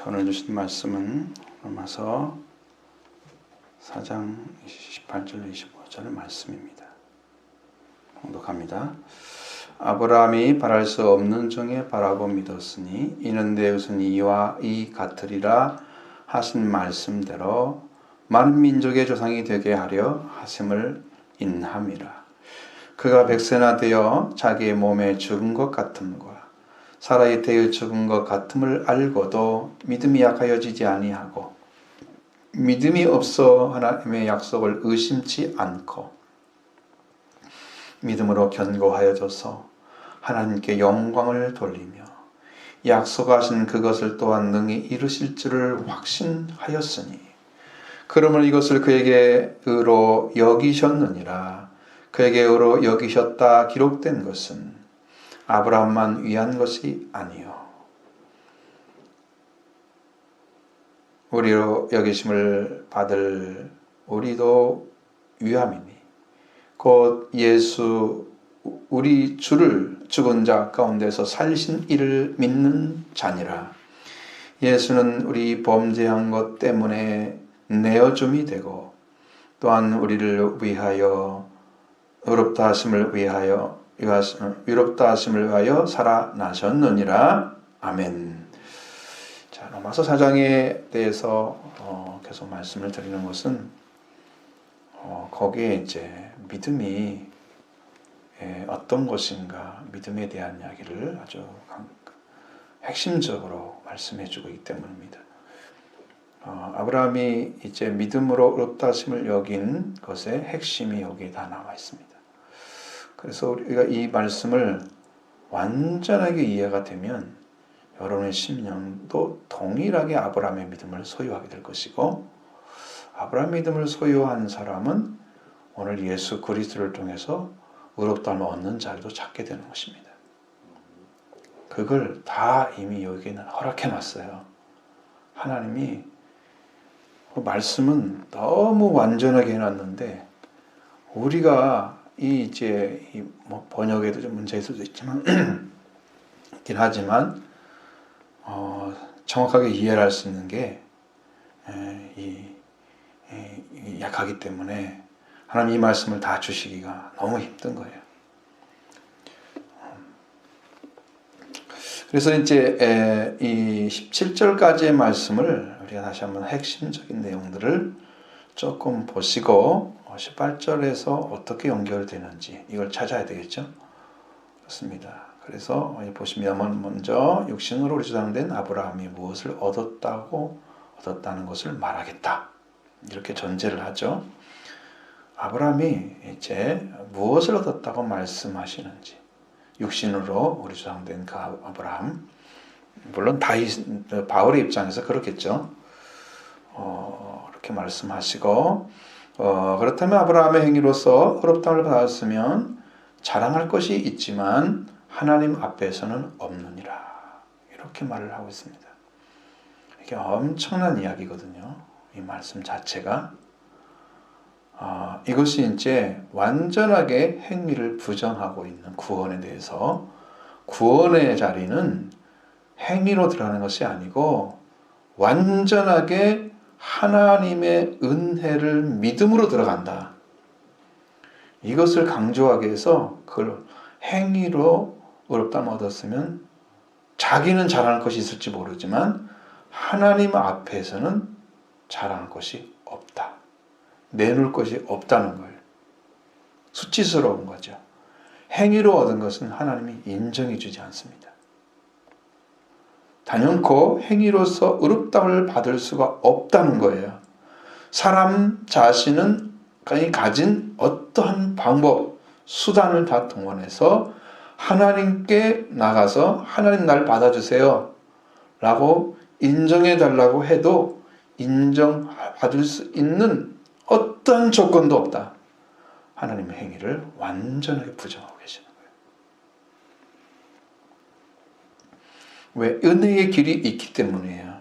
오늘 주신 말씀은 로마서 4장 28절 25절 말씀입니다. 봉독합니다. 아브라함이 바랄 수 없는 중에 바라고 믿었으니 이는 내 것은 이와 이 같으리라 하신 말씀대로 많은 민족의 조상이 되게 하려 하심을 인함이라. 그가 백세나 되어 자기의 몸에 죽은 것 같음과 살아있되 죽은 것 같음을 알고도 믿음이 약하여지지 아니하고 믿음이 없어 하나님의 약속을 의심치 않고 믿음으로 견고하여져서 하나님께 영광을 돌리며 약속하신 그것을 또한 능히 이루실 줄을 확신하였으니 그러므로 이것을 그에게 의로 여기셨느니라. 그에게 의로 여기셨다 기록된 것은 아브라함만 위한 것이 아니요 우리로 여기심을 받을 우리도 위함이니 곧 예수 우리 주를 죽은 자 가운데서 살리신 이를 믿는 자니라. 예수는 우리 범죄한 것 때문에 내어줌이 되고 또한 우리를 위하여 의롭다 하심을 위하여 살아나셨느니라. 아멘. 자, 로마서 4장에 대해서 계속 말씀을 드리는 것은 거기에 이제 믿음이 어떤 것인가, 믿음에 대한 이야기를 아주 핵심적으로 말씀해주고 있기 때문입니다. 아브라함이 이제 믿음으로 의롭다 하심을 여긴 것의 핵심이 여기에 다 나와 있습니다. 그래서 우리가 이 말씀을 완전하게 이해가 되면 여러분의 심령도 동일하게 아브라함의 믿음을 소유하게 될 것이고 아브라함 믿음을 소유한 사람은 오늘 예수 그리스도를 통해서 의롭다함을 얻는 자리도 찾게 되는 것입니다. 그걸 다 이미 여기에는 허락해 놨어요. 하나님이 그 말씀은 너무 완전하게 해놨는데 우리가 번역에도 좀 문제일 수도 있지만 있긴 하지만 정확하게 이해를 할 수 있는 게 약하기 때문에 하나님 이 말씀을 다 주시기가 너무 힘든 거예요. 그래서 이제 이 17절까지의 말씀을 우리가 다시 한번 핵심적인 내용들을 조금 보시고 18절에서 어떻게 연결되는지 이걸 찾아야 되겠죠. 그렇습니다. 그래서 보시면 먼저 육신으로 주장된 아브라함이 무엇을 얻었다는 것을 말하겠다. 이렇게 전제를 하죠. 아브라함이 이제 무엇을 얻었다고 말씀하시는지 육신으로 우리 주장된 그 아브라함 물론 바울의 입장에서 그렇겠죠. 이렇게 말씀하시고 그렇다면 아브라함의 행위로서 의롭다함을 받았으면 자랑할 것이 있지만 하나님 앞에서는 없느니라. 이렇게 말을 하고 있습니다. 이게 엄청난 이야기거든요. 이 말씀 자체가 이것이 이제 완전하게 행위를 부정하고 있는 구원에 대해서 구원의 자리는 행위로 들어가는 것이 아니고 완전하게 하나님의 은혜를 믿음으로 들어간다. 이것을 강조하기 위해서 그걸 행위로 의롭다함을 얻었으면 자기는 자랑할 것이 있을지 모르지만 하나님 앞에서는 자랑할 것이 없다. 내놓을 것이 없다는 거예요. 수치스러운 거죠. 행위로 얻은 것은 하나님이 인정해 주지 않습니다. 단연코 행위로서 의롭다함을 받을 수가 없다는 거예요. 사람 자신은 가진 어떠한 방법, 수단을 다 동원해서 하나님께 나가서 하나님 날 받아주세요 라고 인정해 달라고 해도 인정받을 수 있는 어떤 조건도 없다. 하나님의 행위를 완전하게 부정하고 계시는 거예요. 왜? 은혜의 길이 있기 때문이에요.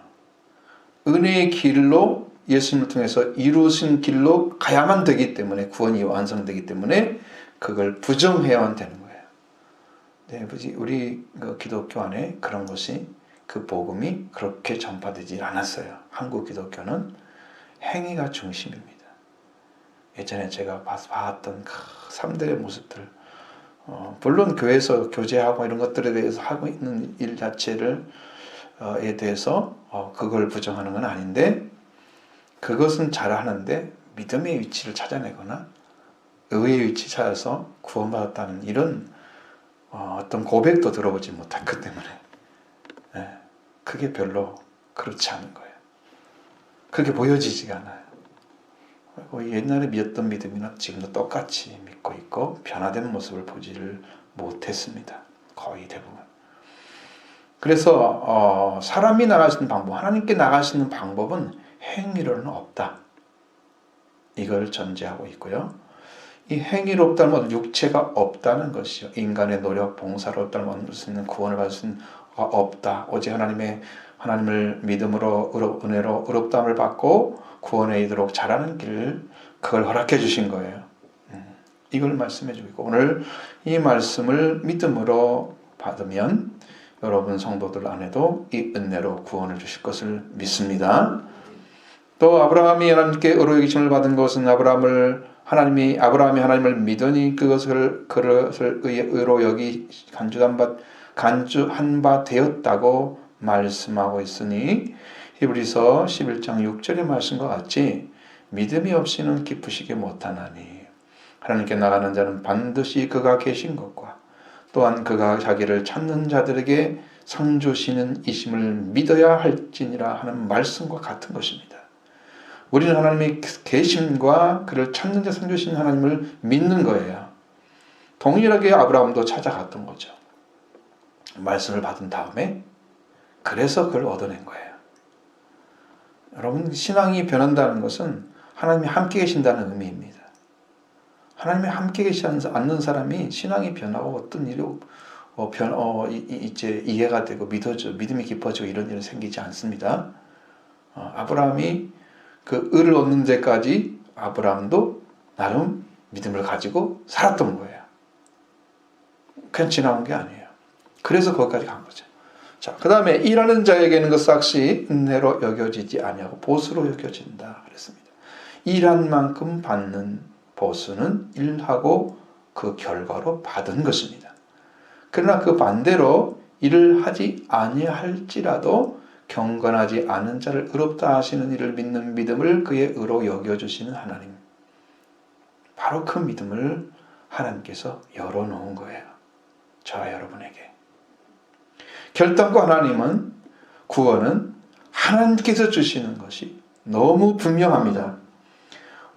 은혜의 길로 예수님을 통해서 이루신 길로 가야만 되기 때문에 구원이 완성되기 때문에 그걸 부정해야만 되는 거예요. 네, 우리 기독교 안에 그런 것이 그 복음이 그렇게 전파되지 않았어요. 한국 기독교는 행위가 중심입니다. 예전에 제가 봤던 그 3대의 모습들, 물론 교회에서 교제하고 이런 것들에 대해서 하고 있는 일 자체를 에 대해서 그걸 부정하는 건 아닌데, 그것은 잘하는데 믿음의 위치를 찾아내거나 의의 위치 찾아서 구원받았다는 이런 어떤 고백도 들어보지 못했기 때문에 그게 별로 그렇지 않은 거예요. 그렇게 보여지지가 않아요. 그리고 옛날에 믿었던 믿음이나 지금도 똑같이 믿고 있고 변화된 모습을 보지를 못했습니다. 거의 대부분. 그래서 사람이 나갈 수 있는 방법, 하나님께 나갈 수 있는 방법은 행위로는 없다. 이걸 전제하고 있고요. 이 행위로 없다는 것은 육체가 없다는 것이요. 인간의 노력, 봉사로 없다는 것은 수 있는 구원을 받을 수는 없다. 오직 하나님을 믿음으로 은혜로 의롭다함을 받고 구원에 이르도록 잘하는 길, 그걸 허락해 주신 거예요. 이걸 말씀해 주고 있고, 오늘 이 말씀을 믿음으로 받으면 여러분 성도들 안에도 이 은혜로 구원을 주실 것을 믿습니다. 또 아브라함이 하나님께 의로 여기심을 받은 것은 아브라함이 하나님을 믿으니 그것을 의로 여기 간주한 바 되었다고 말씀하고 있으니, 히브리서 11장 6절의 말씀과 같이 믿음이 없이는 기쁘시게 못하나니 하나님께 나가는 자는 반드시 그가 계신 것과 또한 그가 자기를 찾는 자들에게 상 주시는 이심을 믿어야 할지니라 하는 말씀과 같은 것입니다. 우리는 하나님의 계심과 그를 찾는 자 상 주시는 하나님을 믿는 거예요. 동일하게 아브라함도 찾아갔던 거죠. 말씀을 받은 다음에 그래서 그걸 얻어낸 거예요. 여러분, 신앙이 변한다는 것은 하나님이 함께 계신다는 의미입니다. 하나님이 함께 계시지 않는 사람이 신앙이 변하고 어떤 일이 이제 이해가 되고 믿음이 깊어지고 이런 일은 생기지 않습니다. 아브라함이 그 의를 얻는 데까지 아브라함도 나름 믿음을 가지고 살았던 거예요. 그냥 지나온 게 아니에요. 그래서 거기까지 간 거죠. 자, 그 다음에 일하는 자에게는 그 삭시 은혜로 여겨지지 아니하고 보수로 여겨진다 그랬습니다. 일한 만큼 받는 보수는 일하고 그 결과로 받은 것입니다. 그러나 그 반대로 일을 하지 아니할지라도 경건하지 않은 자를 의롭다 하시는 이를 믿는 믿음을 그의 의로 여겨주시는 하나님, 바로 그 믿음을 하나님께서 열어놓은 거예요. 저와 여러분에게. 결단과 하나님은, 구원은 하나님께서 주시는 것이 너무 분명합니다.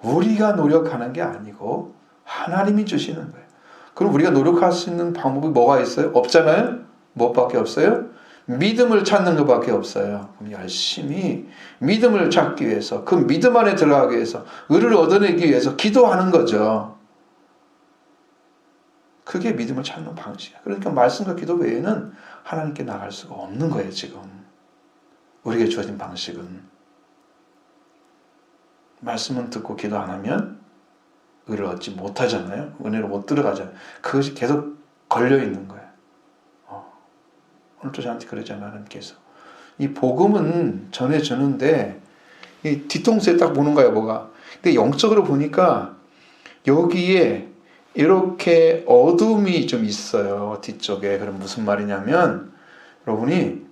우리가 노력하는 게 아니고 하나님이 주시는 거예요. 그럼 우리가 노력할 수 있는 방법이 뭐가 있어요? 없잖아요? 뭐밖에 없어요? 믿음을 찾는 것밖에 없어요. 그럼 열심히 믿음을 찾기 위해서, 그 믿음 안에 들어가기 위해서, 의를 얻어내기 위해서 기도하는 거죠. 그게 믿음을 찾는 방식이에요. 그러니까 말씀과 기도 외에는 하나님께 나갈 수가 없는 거예요, 지금. 우리에게 주어진 방식은. 말씀은 듣고 기도 안 하면 의를 얻지 못하잖아요. 은혜로 못 들어가잖아요. 그것이 계속 걸려있는 거예요. 오늘도 저한테 그러잖아요, 하나님께서. 이 복음은 전해주는데, 이 뒤통수에 딱 보는 거예요, 뭐가. 근데 영적으로 보니까 여기에 이렇게 어둠이 좀 있어요, 뒤쪽에. 그럼 무슨 말이냐면, 여러분이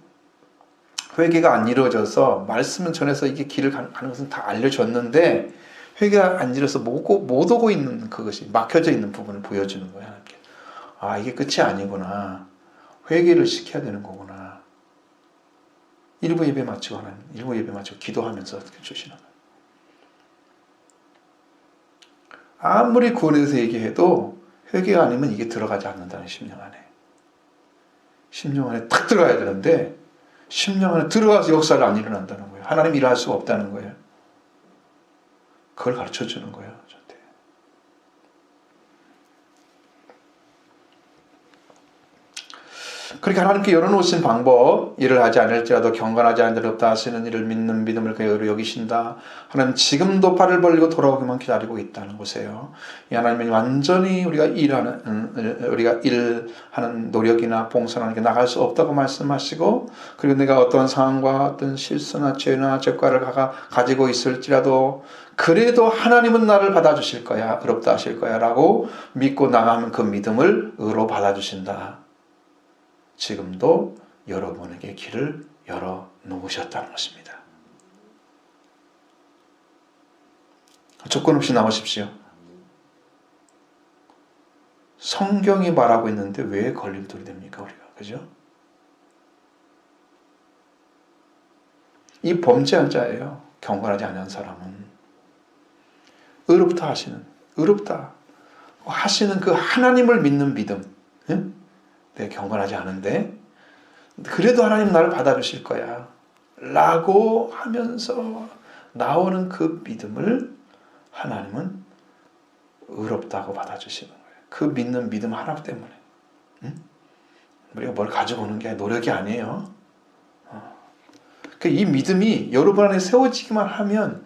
회개가 안 이루어져서 말씀을 전해서 이게 길을 가는 것은 다 알려줬는데 회개가 안 이루어서 못 오고 있는 그것이 막혀져 있는 부분을 보여주는 거예요, 하나님께. 아, 이게 끝이 아니구나. 회개를 시켜야 되는 거구나. 일부 예배 마치고 기도하면서 어떻게 주시는 거예요. 아무리 구원에 대해서 얘기해도 회개가 아니면 이게 들어가지 않는다는 심령 안에. 심령 안에 탁 들어가야 되는데 심령 안에 들어가서 역사를 안 일어난다는 거예요. 하나님 일할 수가 없다는 거예요. 그걸 가르쳐 주는 거예요, 저한테. 그렇게 하나님께 열어놓으신 방법, 일을 하지 않을지라도 경건하지 않은 일 없다 하시는 이를 믿는 믿음을 그의로 여기신다. 하나님 지금도 발을 벌리고 돌아오기만 기다리고 있다는 것이에요. 이 하나님은 완전히 우리가 일하는 노력이나 봉사하는 게 나갈 수 없다고 말씀하시고, 그리고 내가 어떤 상황과 어떤 실수나 죄나 죄과를 가지고 있을지라도 그래도 하나님은 나를 받아주실 거야, 의롭다 하실 거야 라고 믿고 나가면 그 믿음을 의로 받아주신다. 지금도 여러분에게 길을 열어 놓으셨다는 것입니다. 조건 없이 나오십시오. 성경이 말하고 있는데 왜 걸림돌이 됩니까, 우리가? 그죠? 이 범죄한 자예요. 경건하지 않은 사람은. 의롭다 하시는 그 하나님을 믿는 믿음. 응? 내가 경건하지 않은데 그래도 하나님 나를 받아주실 거야 라고 하면서 나오는 그 믿음을 하나님은 의롭다고 받아주시는 거예요. 그 믿는 믿음 하나 때문에. 응? 우리가 뭘 가지고 오는 게 노력이 아니에요. 이 믿음이 여러분 안에 세워지기만 하면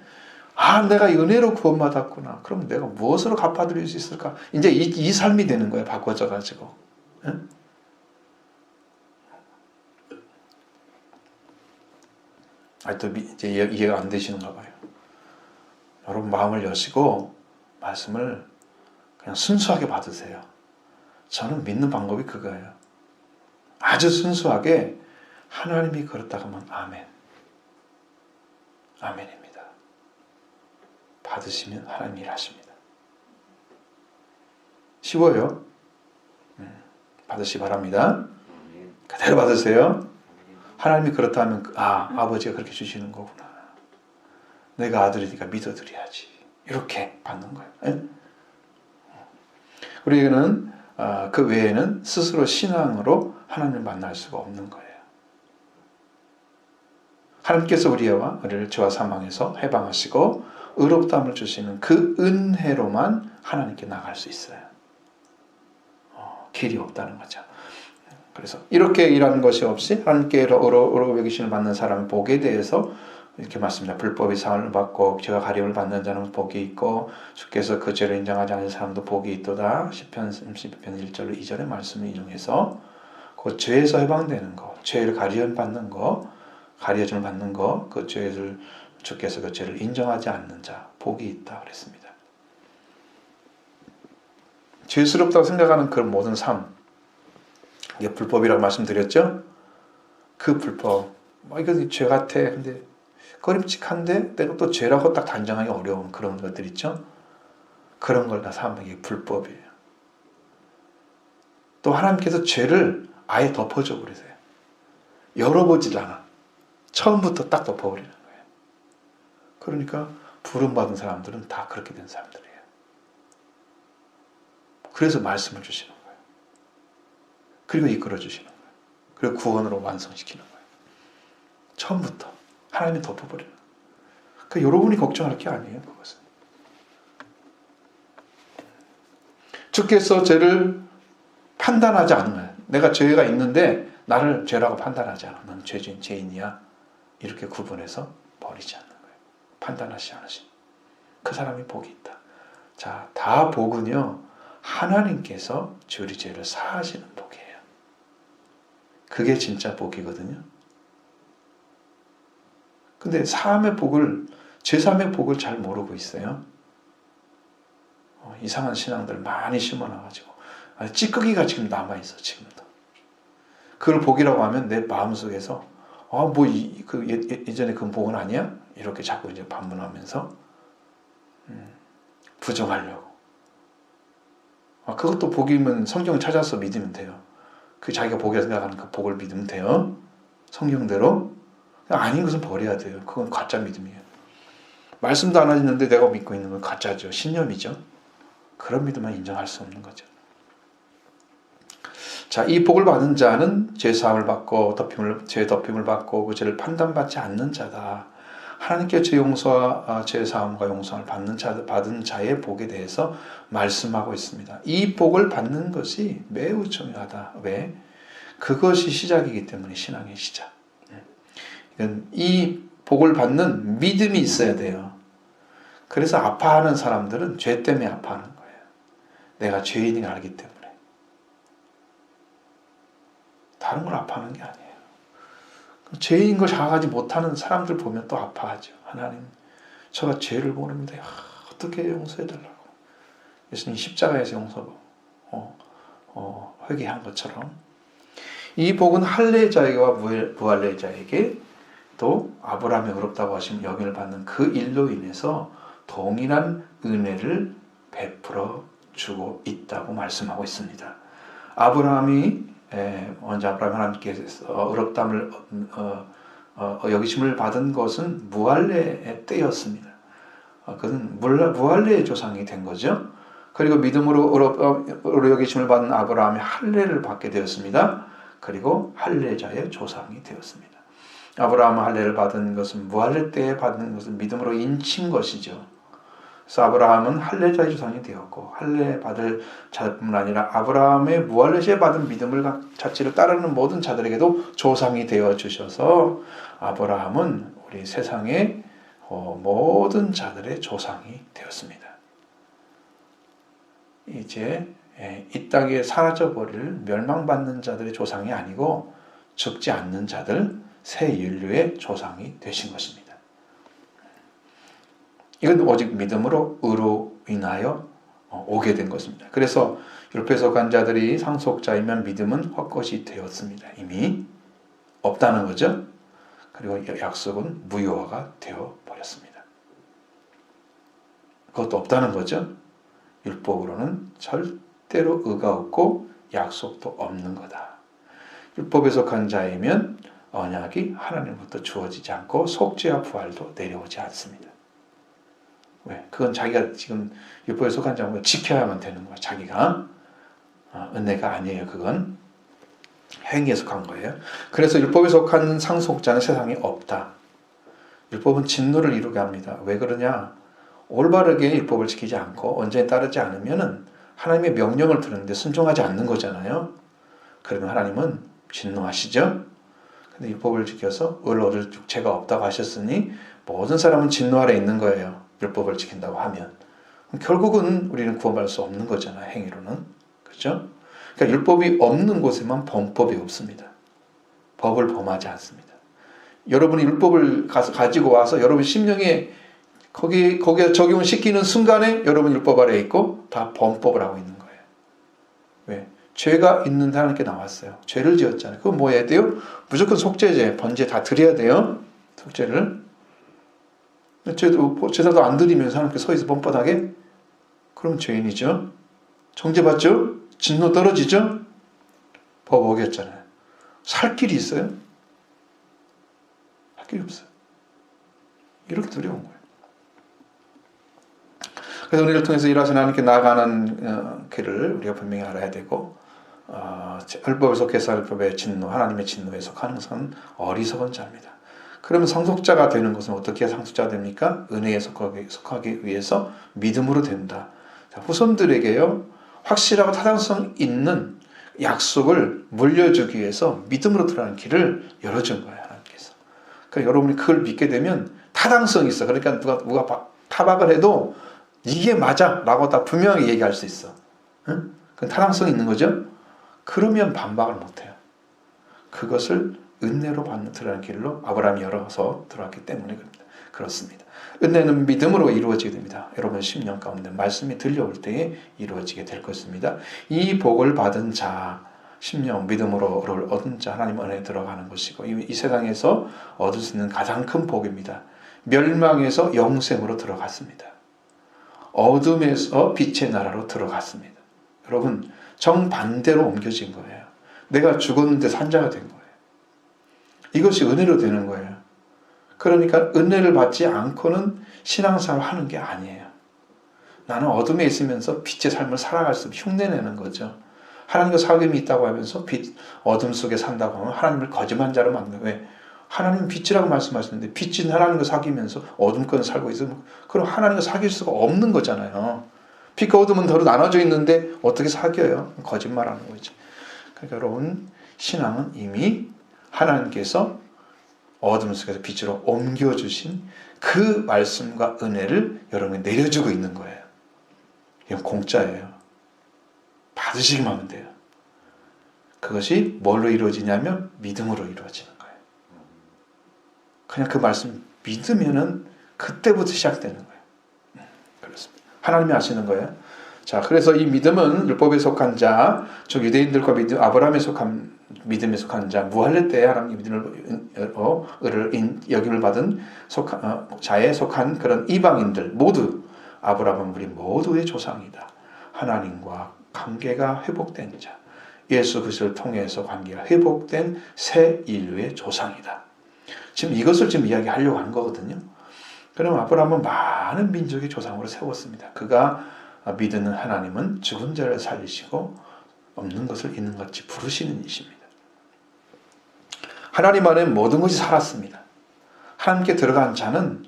내가 은혜로 구원받았구나. 그럼 내가 무엇으로 갚아드릴 수 있을까? 이제 이 삶이 되는 거예요. 바꿔져가지고. 응? 또 이제 이해가 안 되시는가 봐요. 여러분 마음을 여시고 말씀을 그냥 순수하게 받으세요. 저는 믿는 방법이 그거예요. 아주 순수하게 하나님이 그렇다고 하면 아멘. 아멘입니다. 받으시면 하나님이 일하십니다. 쉬워요. 받으시 바랍니다. 그대로 받으세요. 하나님이 그렇다면 아버지가 그렇게 주시는 거구나. 내가 아들이니까 믿어드려야지. 이렇게 받는 거예요. 예? 우리는 그 외에는 스스로 신앙으로 하나님을 만날 수가 없는 거예요. 하나님께서 우리를 죄와 사망에서 해방하시고 의롭다함을 주시는 그 은혜로만 하나님께 나갈 수 있어요. 길이 없다는 거죠. 그래서 이렇게 일하는 것이 없이 하나님께 의롭게 여기심을 받는 사람의 복에 대해서 이렇게 말씀합니다. 불법이 사함을 받고 죄와 가림을 받는 자는 복이 있고 주께서 그 죄를 인정하지 않는 사람도 복이 있도다. 시편 32편 1절로 2절의 말씀을 인용해서 그 죄에서 해방되는 거, 죄를 가려움을 받는 거, 그 죄를 주께서 그 죄를 인정하지 않는 자 복이 있다 그랬습니다. 죄스럽다고 생각하는 그 모든 삶, 이게 불법이라고 말씀드렸죠? 그 불법, 이건 죄 같아. 근데 꺼림칙한데 내가 또 죄라고 딱 단정하기 어려운 그런 것들 있죠? 그런 걸 다 사면 이게 불법이에요. 또 하나님께서 죄를 아예 덮어줘 버리세요. 열어보질 않아. 처음부터 딱 덮어버리는 거예요. 그러니까 부름받은 사람들은 다 그렇게 된 사람들이에요. 그래서 말씀을 주시는 거예요. 그리고 이끌어 주시는 거예요. 그리고 구원으로 완성시키는 거예요. 처음부터 하나님이 덮어버리는 거예요. 그러니까 여러분이 걱정할 게 아니에요. 그것은. 주께서 죄를 판단하지 않으면, 내가 죄가 있는데 나를 죄라고 판단하지 않아. 넌 죄인이야. 이렇게 구분해서 버리지 않는 거예요. 판단하지 않으신. 그 사람이 복이 있다. 자, 다 복은요, 하나님께서 우리 죄를 사하시는 복이에요. 그게 진짜 복이거든요. 근데 사함의 복을, 죄사함의 복을 잘 모르고 있어요. 이상한 신앙들 많이 심어놔가지고 찌꺼기가 지금 남아있어. 지금도. 그걸 복이라고 하면 내 마음속에서 예전에 그 복은 아니야? 이렇게 자꾸 이제 반문하면서 부정하려고. 그것도 복이면 성경을 찾아서 믿으면 돼요. 그 자기가 복이라 생각하는 그 복을 믿으면 돼요. 성경대로. 아닌 것은 버려야 돼요. 그건 가짜 믿음이에요. 말씀도 안 하시는데 내가 믿고 있는 건 가짜죠. 신념이죠. 그런 믿음은 인정할 수 없는 거죠. 자, 이 복을 받은 자는 죄사함을 받고 죄 덮임을 받고 그 죄를 판단받지 않는 자다. 하나님께 죄 용서와 죄 사함과 용서를 받은 자의 복에 대해서 말씀하고 있습니다. 이 복을 받는 것이 매우 중요하다. 왜? 그것이 시작이기 때문에 신앙의 시작. 이건 이 복을 받는 믿음이 있어야 돼요. 그래서 아파하는 사람들은 죄 때문에 아파하는 거예요. 내가 죄인인 걸 알기 때문에. 다른 걸 아파하는 게 아니에요. 죄인 걸 자각하지 못하는 사람들 보면 또 아파하죠. 하나님, 제가 죄를 모릅니다. 어떻게 용서해달라고. 예수님 십자가에서 회개한 것처럼 이 복은 할례자에게와 무할례자에게 또 아브라함이 의롭다고 하신 영을 받는 그 일로 인해서 동일한 은혜를 베풀어 주고 있다고 말씀하고 있습니다. 아브라함이 먼저 하나님께서 의롭다함을 여기심을 받은 것은 무할례의 때였습니다. 그것은 무할례의 조상이 된 거죠. 그리고 믿음으로 여기심을 받은 아브라함이 할례를 받게 되었습니다. 그리고 할례자의 조상이 되었습니다. 아브라함은 할례를 받은 것은 무할례 때에 받은 것은 믿음으로 인친 것이죠. 그래서 아브라함은 할례자의 조상이 되었고 할례 받을 자뿐만 아니라 아브라함의 무할례 받은 믿음을 자체를 따르는 모든 자들에게도 조상이 되어 주셔서 아브라함은 우리 세상의 모든 자들의 조상이 되었습니다. 이제 이 땅에 사라져버릴 멸망받는 자들의 조상이 아니고 죽지 않는 자들, 새 인류의 조상이 되신 것입니다. 이건 오직 믿음으로 의로 인하여 오게 된 것입니다. 그래서 율법에 속한 자들이 상속자이면 믿음은 헛것이 되었습니다. 이미 없다는 거죠. 그리고 약속은 무효화가 되어버렸습니다. 그것도 없다는 거죠. 율법으로는 절대로 의가 없고 약속도 없는 거다. 율법에 속한 자이면 언약이 하나님부터 주어지지 않고 속죄와 부활도 내려오지 않습니다. 왜? 그건 자기가 지금 율법에 속한 자고 지켜야만 되는 거야. 자기가 은혜가 아니에요. 그건 행위에 속한 거예요. 그래서 율법에 속한 상속자는 세상에 없다. 율법은 진노를 이루게 합니다. 왜 그러냐? 올바르게 율법을 지키지 않고 언제에 따르지 않으면은 하나님의 명령을 들었는데 순종하지 않는 거잖아요. 그러면 하나님은 진노하시죠. 근데 율법을 지켜서 을 얻을 죄가 없다고 하셨으니 모든 사람은 진노 아래 있는 거예요. 율법을 지킨다고 하면. 결국은 우리는 구원받을 수 없는 거잖아요. 행위로는. 그렇죠? 그러니까 율법이 없는 곳에만 범법이 없습니다. 법을 범하지 않습니다. 여러분이 율법을 가지고 와서 여러분 심령에 거기에 적용시키는 순간에 여러분 율법 아래에 있고 다 범법을 하고 있는 거예요. 왜? 죄가 있는 하나님께 나왔어요. 죄를 지었잖아요. 그건 뭐 해야 돼요? 무조건 속죄제, 번제 다 드려야 돼요. 속죄를. 제사도 안 드리면서 하나님께 서있어 뻔뻔하게? 그럼 죄인이죠. 정죄받죠? 진노 떨어지죠? 법 어겼잖아요. 살 길이 있어요? 살 길이 없어요. 이렇게 두려운 거예요. 그래서 우리를 통해서 일하신 하나님께 나아가는 길을 우리가 분명히 알아야 되고 율법에 속해서 율법의 진노, 하나님의 진노에 속하는 것은 어리석은 자입니다. 그러면 상속자가 되는 것은 어떻게 상속자가 됩니까? 은혜에 속하기 위해서 믿음으로 된다. 자, 후손들에게요 확실하고 타당성 있는 약속을 물려주기 위해서 믿음으로 들어가는 길을 열어준 거예요. 하나님께서. 그러니까 여러분이 그걸 믿게 되면 타당성이 있어. 그러니까 누가 타박을 해도 이게 맞아 라고 다 분명히 얘기할 수 있어. 응? 그 타당성이 있는 거죠. 그러면 반박을 못해요. 그것을 은혜로 들어가는 길로 아브라함이 열어서 들어왔기 때문에 그렇습니다. 은혜는 믿음으로 이루어지게 됩니다. 여러분 심령 가운데 말씀이 들려올 때에 이루어지게 될 것입니다. 이 복을 받은 자, 심령 믿음으로를 얻은 자 하나님 은혜에 들어가는 것이고 이 세상에서 얻을 수 있는 가장 큰 복입니다. 멸망에서 영생으로 들어갔습니다. 어둠에서 빛의 나라로 들어갔습니다. 여러분 정반대로 옮겨진 거예요. 내가 죽었는데 산자가 된 거예요. 이것이 은혜로 되는 거예요. 그러니까 은혜를 받지 않고는 신앙생활을 하는 게 아니에요. 나는 어둠에 있으면서 빛의 삶을 살아갈 수 흉내내는 거죠. 하나님과 사귐이 있다고 하면서 어둠 속에 산다고 하면 하나님을 거짓말 자로 만든 거예요. 왜? 하나님은 빛이라고 말씀하셨는데 빛인 하나님과 사귀면서 어둠권에 살고 있으면 그럼 하나님과 사귈 수가 없는 거잖아요. 빛과 어둠은 서로 나눠져 있는데 어떻게 사귀어요? 거짓말하는 거죠. 그러니까 여러분 신앙은 이미 하나님께서 어둠 속에서 빛으로 옮겨주신 그 말씀과 은혜를 여러분이 내려주고 있는 거예요. 이건 공짜예요. 받으시기만 하면 돼요. 그것이 뭘로 이루어지냐면 믿음으로 이루어지는 거예요. 그냥 그 말씀 믿으면은 그때부터 시작되는 거예요. 그렇습니다. 하나님이 아시는 거예요. 자, 그래서 이 믿음은 율법에 속한 자, 즉 유대인들과 믿음, 아브라함에 속한 믿음에 속한 자, 무할례 때 하나님 믿음을 여김을 받은 자에 속한 그런 이방인들 모두 아브라함은 우리 모두의 조상이다. 하나님과 관계가 회복된 자, 예수 그리스도를 통해서 관계가 회복된 새 인류의 조상이다. 지금 이것을 지금 이야기하려고 하는 거거든요. 그럼 아브라함은 많은 민족의 조상으로 세웠습니다. 그가 믿는 하나님은 죽은 자를 살리시고 없는 것을 있는 것 같이 부르시는 이십니다. 하나님 안에 모든 것이 살았습니다. 하나님께 들어간 자는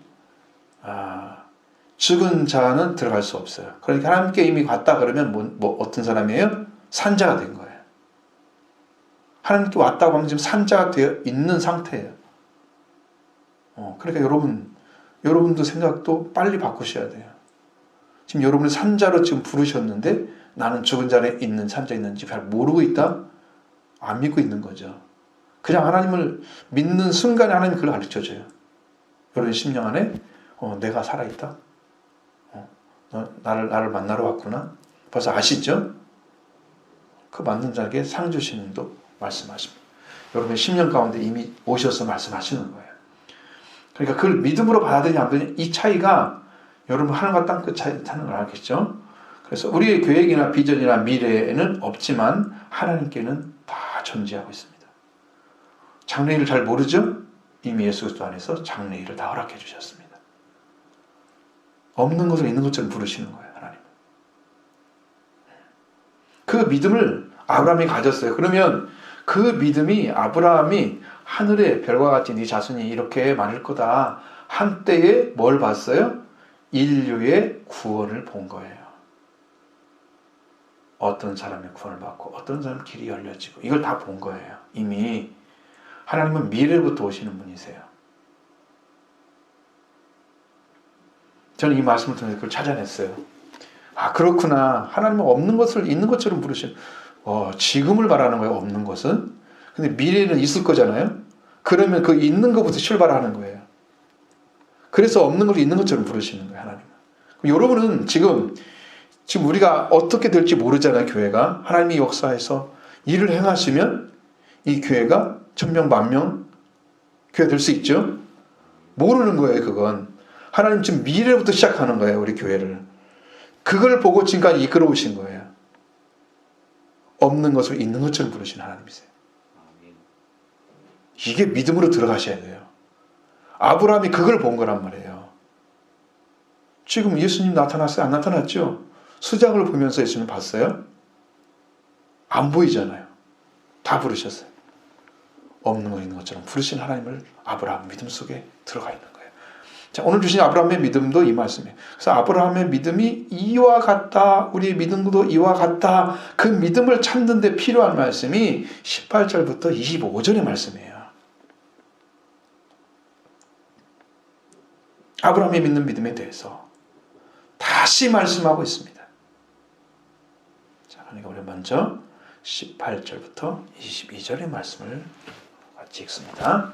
죽은 자는 들어갈 수 없어요. 그러니까 하나님께 이미 갔다 그러면 어떤 사람이에요? 산자가 된 거예요. 하나님께 왔다고 하면 지금 산자가 되어 있는 상태예요. 그러니까 여러분도 생각도 빨리 바꾸셔야 돼요. 지금 여러분을 산자로 지금 부르셨는데 나는 죽은 자에 있는 산자 있는지 잘 모르고 있다? 안 믿고 있는 거죠. 그냥 하나님을 믿는 순간에 하나님이 그걸 가르쳐줘요. 여러분 심령 안에 내가 살아있다. 너 나를 만나러 왔구나. 벌써 아시죠? 그 만난 자에게 상 주시는 도 말씀하십니다. 여러분의 심령 가운데 이미 오셔서 말씀하시는 거예요. 그러니까 그걸 믿음으로 받아들이냐 안 받아들이냐 이 차이가 여러분 하늘과 땅 끝 차이 타는 걸 알겠죠? 그래서 우리의 계획이나 비전이나 미래에는 없지만 하나님께는 다 존재하고 있습니다. 장래일을 잘 모르죠? 이미 예수 그리스도 안에서 장래일을 다 허락해 주셨습니다. 없는 것을 있는 것처럼 부르시는 거예요. 하나님. 그 믿음을 아브라함이 가졌어요. 그러면 그 믿음이 아브라함이 하늘의 별과 같이 네 자손이 이렇게 많을 거다. 한때에 뭘 봤어요? 인류의 구원을 본 거예요. 어떤 사람의 구원을 받고 어떤 사람 길이 열려지고 이걸 다 본 거예요. 이미 하나님은 미래부터 오시는 분이세요. 저는 이 말씀을 통해서 그걸 찾아냈어요. 아 그렇구나. 하나님은 없는 것을 있는 것처럼 부르시는 지금을 말하는 거예요. 없는 것은. 근데 미래는 있을 거잖아요. 그러면 그 있는 것부터 출발하는 거예요. 그래서 없는 걸 있는 것처럼 부르시는 거예요. 하나님은. 여러분은 지금 우리가 어떻게 될지 모르잖아요. 교회가. 하나님이 역사에서 일을 행하시면 이 교회가 1000명, 10,000명 교회가 될 수 있죠. 모르는 거예요. 그건. 하나님 지금 미래부터 시작하는 거예요. 우리 교회를. 그걸 보고 지금까지 이끌어 오신 거예요. 없는 것을 있는 것처럼 부르시는 하나님이세요. 이게 믿음으로 들어가셔야 돼요. 아브라함이 그걸 본 거란 말이에요. 지금 예수님 나타났어요? 안 나타났죠? 수작을 보면서 예수님 봤어요? 안 보이잖아요. 다 부르셨어요. 없는 거 있는 것처럼 부르신 하나님을 아브라함 믿음 속에 들어가 있는 거예요. 자, 오늘 주신 아브라함의 믿음도 이 말씀이에요. 그래서 아브라함의 믿음이 이와 같다. 우리의 믿음도 이와 같다. 그 믿음을 찾는 데 필요한 말씀이 18절부터 25절의 말씀이에요. 아브라함이 믿는 믿음에 대해서 다시 말씀하고 있습니다. 자, 그러니까 우리 먼저 18절부터 22절의 말씀을 같이 읽습니다.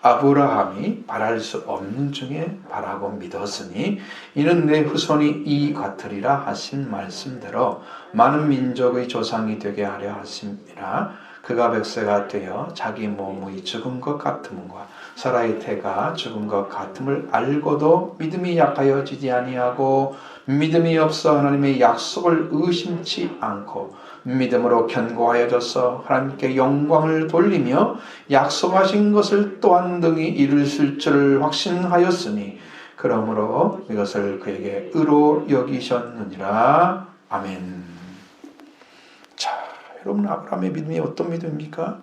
아브라함이 바랄 수 없는 중에 바라고 믿었으니 이는 내 후손이 이 같으리라 하신 말씀대로 많은 민족의 조상이 되게 하려 하심이라. 그가 백세가 되어 자기 몸의 죽은 것 같음과 사라의 태가 죽은 것 같음을 알고도 믿음이 약하여지지 아니하고 믿음이 없어 하나님의 약속을 의심치 않고 믿음으로 견고하여져서 하나님께 영광을 돌리며 약속하신 것을 또한 등이 이루실 줄을 확신하였으니 그러므로 이것을 그에게 의로 여기셨느니라. 아멘. 자, 여러분 아브라함의 믿음이 어떤 믿음입니까?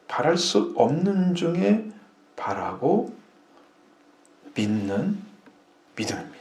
바랄 수 없는 중에 바라고 믿는 믿음입니다.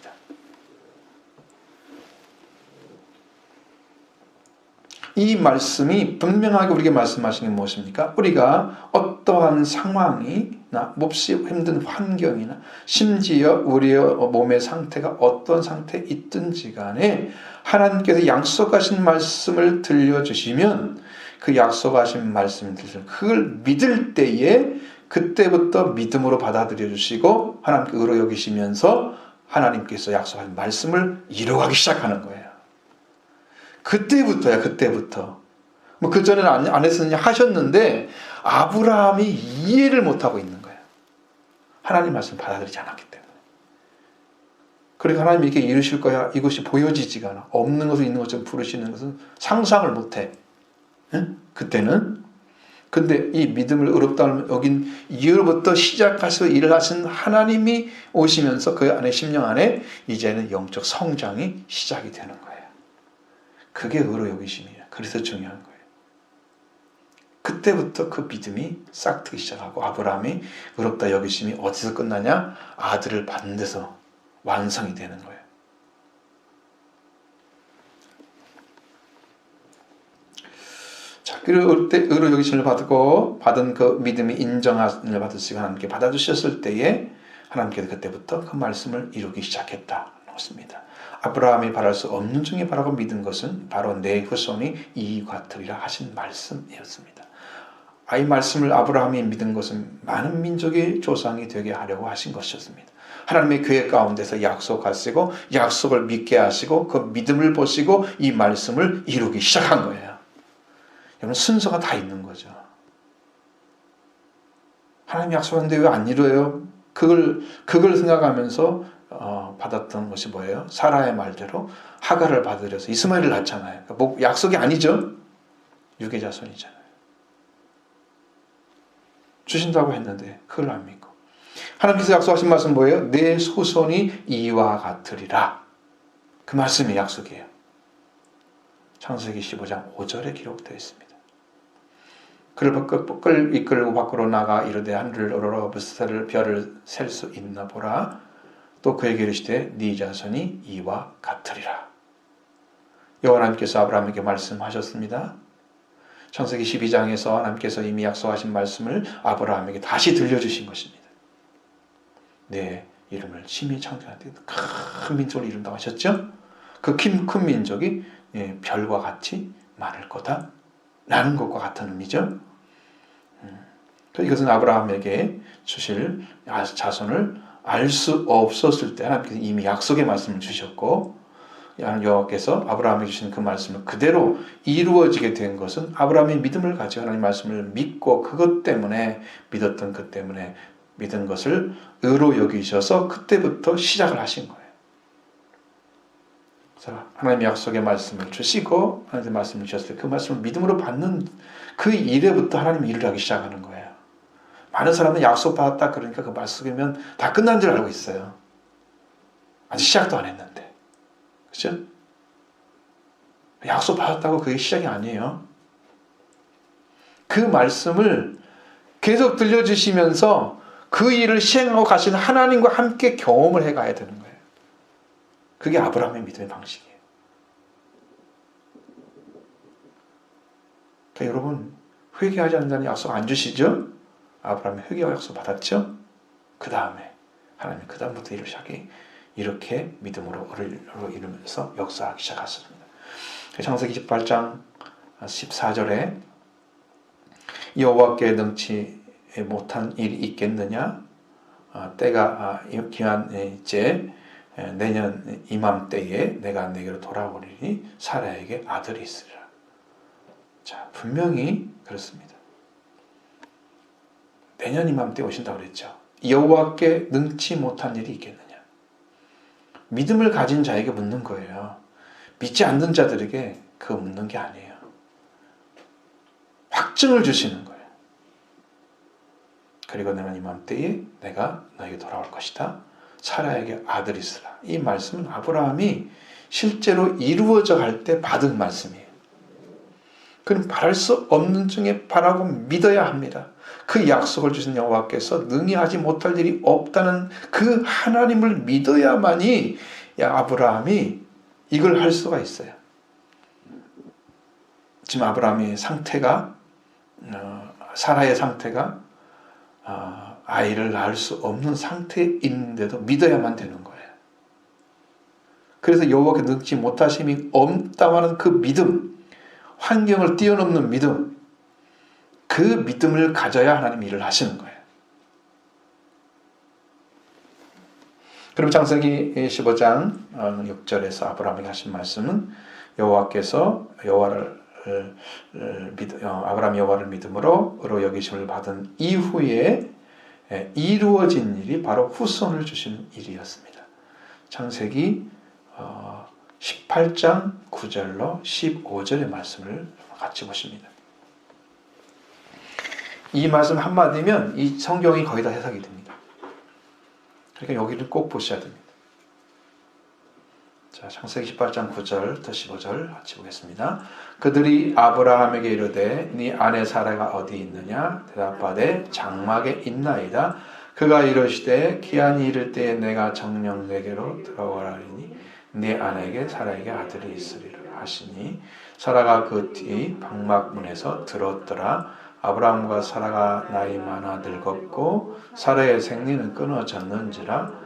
이 말씀이 분명하게 우리에게 말씀하시는 게 무엇입니까? 우리가 어떠한 상황이나 몹시 힘든 환경이나 심지어 우리의 몸의 상태가 어떤 상태에 있든지 간에 하나님께서 약속하신 말씀을 들려주시면 그 약속하신 말씀을 들으시면 그걸 믿을 때에 그때부터 믿음으로 받아들여 주시고 하나님께 의로 여기시면서 하나님께서 약속하신 말씀을 이루어가기 시작하는 거예요. 그때부터야, 그때부터. 뭐 그전에는 안 했으니 하셨는데 아브라함이 이해를 못하고 있는 거예요. 하나님 말씀을 받아들이지 않았기 때문에. 그리고 하나님이 이렇게 이루실 거야, 이것이 보여지지가 않아. 없는 것을 있는 것처럼 부르시는 것은 상상을 못해. 응? 그때는. 근데 이 믿음을 의롭다 여긴 이후부터 시작하셔서 일을 하신 하나님이 오시면서 그 안에 심령 안에 이제는 영적 성장이 시작이 되는 거예요. 그게 의로 여기심이에요. 그래서 중요한 거예요. 그때부터 그 믿음이 싹트기 시작하고 아브라함이 의롭다 여기심이 어디서 끝나냐? 아들을 받는 데서 완성이 되는 거예요. 자, 그리고 의로 여기심을 받고 받은 그 믿음이 인정을 받으시고 하나님께 받아주셨을 때에 하나님께서 그때부터 그 말씀을 이루기 시작했다. 그렇습니다. 아브라함이 바랄 수 없는 중에 바라고 믿은 것은 바로 내 후손이 이와 같으리라 하신 말씀이었습니다. 이 말씀을 아브라함이 믿은 것은 많은 민족의 조상이 되게 하려고 하신 것이었습니다. 하나님의 계획 가운데서 약속하시고 약속을 믿게 하시고 그 믿음을 보시고 이 말씀을 이루기 시작한 거예요. 여러분 순서가 다 있는 거죠. 하나님 약속하는데 왜 안 이루어요? 그걸 생각하면서 받았던 것이 뭐예요? 사라의 말대로 하갈을 받으려서 이스마엘을 낳잖아요. 뭐 약속이 아니죠. 유괴 자손이잖아요. 주신다고 했는데 그걸 안 믿고 하나님께서 약속하신 말씀 뭐예요? 내 후손이 이와 같으리라. 그 말씀이 약속이에요. 창세기 15장 5절에 기록되어 있습니다. 그를 이끌고 밖으로 나가 이르되 하늘을 어루러 별을 셀 수 있나 보라. 또 그에게 이르시되 네 자손이 이와 같으리라. 여호와 하나님께서 아브라함에게 말씀하셨습니다. 창세기 12장에서 하나님께서 이미 약속하신 말씀을 아브라함에게 다시 들려주신 것입니다. 내 이름을 심히 창조하되 큰 민족을 이룬다고 하셨죠? 그 큰 민족이 별과 같이 많을 거다 라는 것과 같은 의미죠. 이것은 아브라함에게 주실 자손을 알 수 없었을 때 하나님께서 이미 약속의 말씀을 주셨고 여호와께서 아브라함에게 주신 그 말씀을 그대로 이루어지게 된 것은 아브라함이 믿음을 가지고 하나님 말씀을 믿고 그것 때문에 믿었던 그 때문에 믿은 것을 의로 여기셔서 그때부터 시작을 하신 거예요. 그래서 하나님의 약속의 말씀을 주시고 하나님의 말씀을 주셨을 때 그 말씀을 믿음으로 받는 그 일에부터 하나님이 일을 하기 시작하는 거예요. 많은 사람은 약속 받았다 그러니까 그 말씀이면 다 끝난 줄 알고 있어요. 아직 시작도 안 했는데. 그렇죠? 약속 받았다고 그게 시작이 아니에요. 그 말씀을 계속 들려주시면서 그 일을 시행하고 가신 하나님과 함께 경험을 해가야 되는 거예요. 그게 아브라함의 믿음의 방식이에요. 그러니까 여러분 회개하지 않는다는 약속 안 주시죠? 아브라함이 회개와 약속 받았죠? 그 다음에 하나님이 그 다음부터 일을 시작해 이렇게 믿음으로 이루면서 역사하기 시작하셨습니다. 창세기 18장 14절에 여호와께 능치 못한 일이 있겠느냐? 때가 기한 이제 내년 이맘때에 내가 내게로 돌아오리니 사라에게 아들이 있으리라. 자, 분명히 그렇습니다. 내년 이맘때 오신다고 그랬죠. 여호와께 능치 못한 일이 있겠느냐? 믿음을 가진 자에게 묻는 거예요. 믿지 않는 자들에게 그 묻는 게 아니에요. 확증을 주시는 거예요. 그리고 내년 이맘때에 내가 너에게 돌아올 것이다. 사라에게 아들이 있으라. 이 말씀은 아브라함이 실제로 이루어져 갈 때 받은 말씀이에요. 그는 바랄 수 없는 중에 바라고 믿어야 합니다. 그 약속을 주신 여호와께서 능히 하지 못할 일이 없다는 그 하나님을 믿어야만이 아브라함이 이걸 할 수가 있어요. 지금 아브라함의 상태가 사라의 상태가 아이를 낳을 수 없는 상태에 있는데도 믿어야만 되는 거예요. 그래서 여호와께 능치 못하심이 없다마는 그 믿음, 환경을 뛰어넘는 믿음, 그 믿음을 가져야 하나님 일을 하시는 거예요. 그럼 창세기 15장 6절에서 아브라함에게 하신 말씀은 여호와께서 아브라함 여호와를 믿음으로 의로 여기심을 받은 이후에 이루어진 일이 바로 후손을 주시는 일이었습니다. 창세기 18장 9절로 15절의 말씀을 같이 보십니다. 이 말씀 한마디면 이 성경이 거의 다 해석이 됩니다. 그러니까 여기를 꼭 보셔야 됩니다. 자, 창세기 18장 9절부터 15절 같이 보겠습니다. 그들이 아브라함에게 이르되 네 아내 사라가 어디 있느냐? 대답하되 장막에 있나이다. 그가 이르시되 기한이 이를 때에 내가 정녕 내게로 들어오라니 네 아내에게 사라에게 아들이 있으리라 하시니 사라가 그 뒤 방막문에서 들었더라. 아브라함과 사라가 나이 많아 늙었고 사라의 생리는 끊어졌는지라.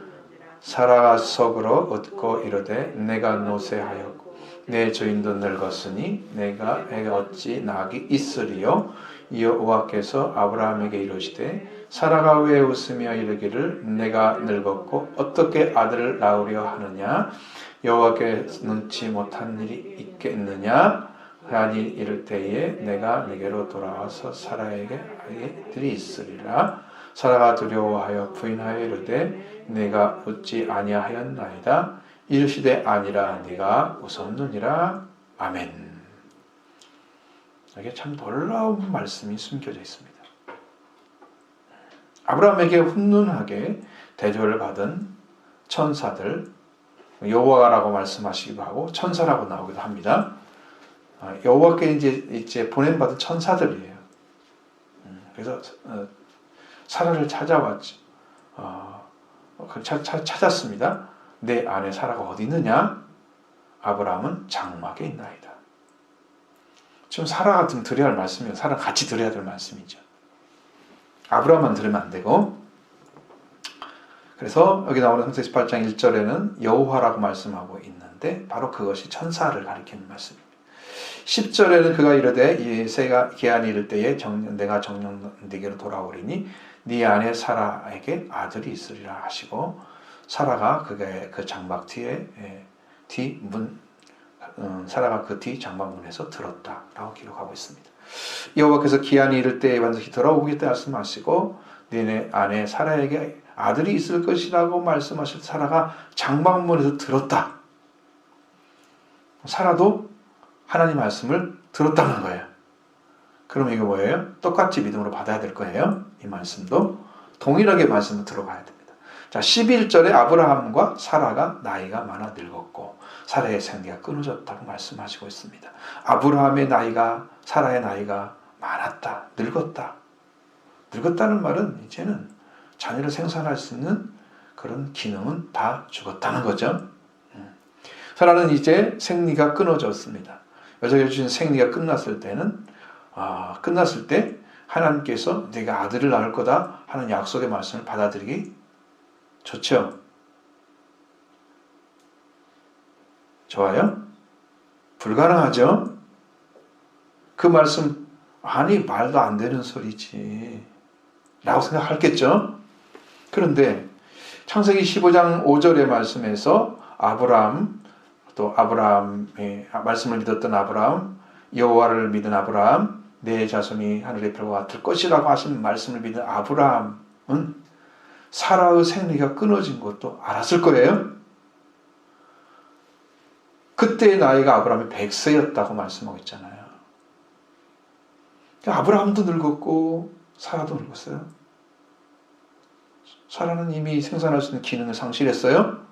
사라가 속으로 웃고 이르되 내가 노쇠하였고 내 주인도 늙었으니 내가 어찌 낙이 있으리요. 여호와께서 아브라함에게 이르시되 사라가 왜 웃으며 이르기를 내가 늙었고 어떻게 아들을 낳으려 하느냐. 여호와께 능치 못한 일이 있겠느냐. 하니 이를 때에 내가 네게로 돌아와서 사라에게 아이들이 있으리라. 사라가 두려워하여 부인하여 이르되 내가 웃지 아니하였나이다. 이르시되 아니라 네가 웃었느니라. 아멘. 이게 참 놀라운 말씀이 숨겨져 있습니다. 아브라함에게 훈훈하게 대접을 받은 천사들, 여호와라고 말씀하시기도 하고 천사라고 나오기도 합니다. 여호와께 이제 보냄받은 천사들이에요. 그래서 사라를 찾아왔죠. 찾았습니다. 내 아내 사라가 어디 있느냐? 아브라함은 장막에 있나이다. 지금 사라가 좀 드려야 할 말씀이에요. 사라 같이 드려야 될 말씀이죠. 아브라함만 들으면 안 되고. 그래서 여기 나오는 창세기 18장 1절에는 여호와라고 말씀하고 있는데 바로 그것이 천사를 가리키는 말씀입니다. 10절에는 그가 이르되 이 새가 기한이 이를 때에 내가 정녕 네게로 돌아오리니 네 아내 사라에게 아들이 있으리라 하시고 사라가 그 장막 사라가 그 뒤 장막문에서 들었다라고 기록하고 있습니다. 여호와께서 기한이 이를 때에 반드시 돌아오겠다 말씀하시고 네 아내 사라에게 아들이 있을 것이라고 말씀하실 사라가 장막문에서 들었다. 사라도 하나님 말씀을 들었다는 거예요. 그럼 이거 뭐예요? 똑같이 믿음으로 받아야 될 거예요. 이 말씀도 동일하게 말씀을 들어가야 됩니다. 자, 11절에 아브라함과 사라가 나이가 많아 늙었고 사라의 생리가 끊어졌다고 말씀하시고 있습니다. 아브라함의 나이가 사라의 나이가 많았다. 늙었다. 늙었다는 말은 이제는 자녀를 생산할 수 있는 그런 기능은 다 죽었다는 거죠. 사라는 이제 생리가 끊어졌습니다. 여자에게 주신 생리가 끝났을 때 하나님께서 네가 아들을 낳을 거다 하는 약속의 말씀을 받아들이기 좋죠? 좋아요? 불가능하죠? 그 말씀 아니 말도 안 되는 소리지 라고 생각하겠죠? 그런데 창세기 15장 5절의 말씀에서 아브라함의 말씀을 믿었던 아브라함, 여호와를 믿은 아브라함, 내 자손이 하늘의 별과 같을 것이라고 하신 말씀을 믿은 아브라함은 사라의 생리가 끊어진 것도 알았을 거예요. 그때의 나이가 아브라함이 100세였다고 말씀하고 있잖아요. 아브라함도 늙었고 사라도 늙었어요. 사라는 이미 생산할 수 있는 기능을 상실했어요.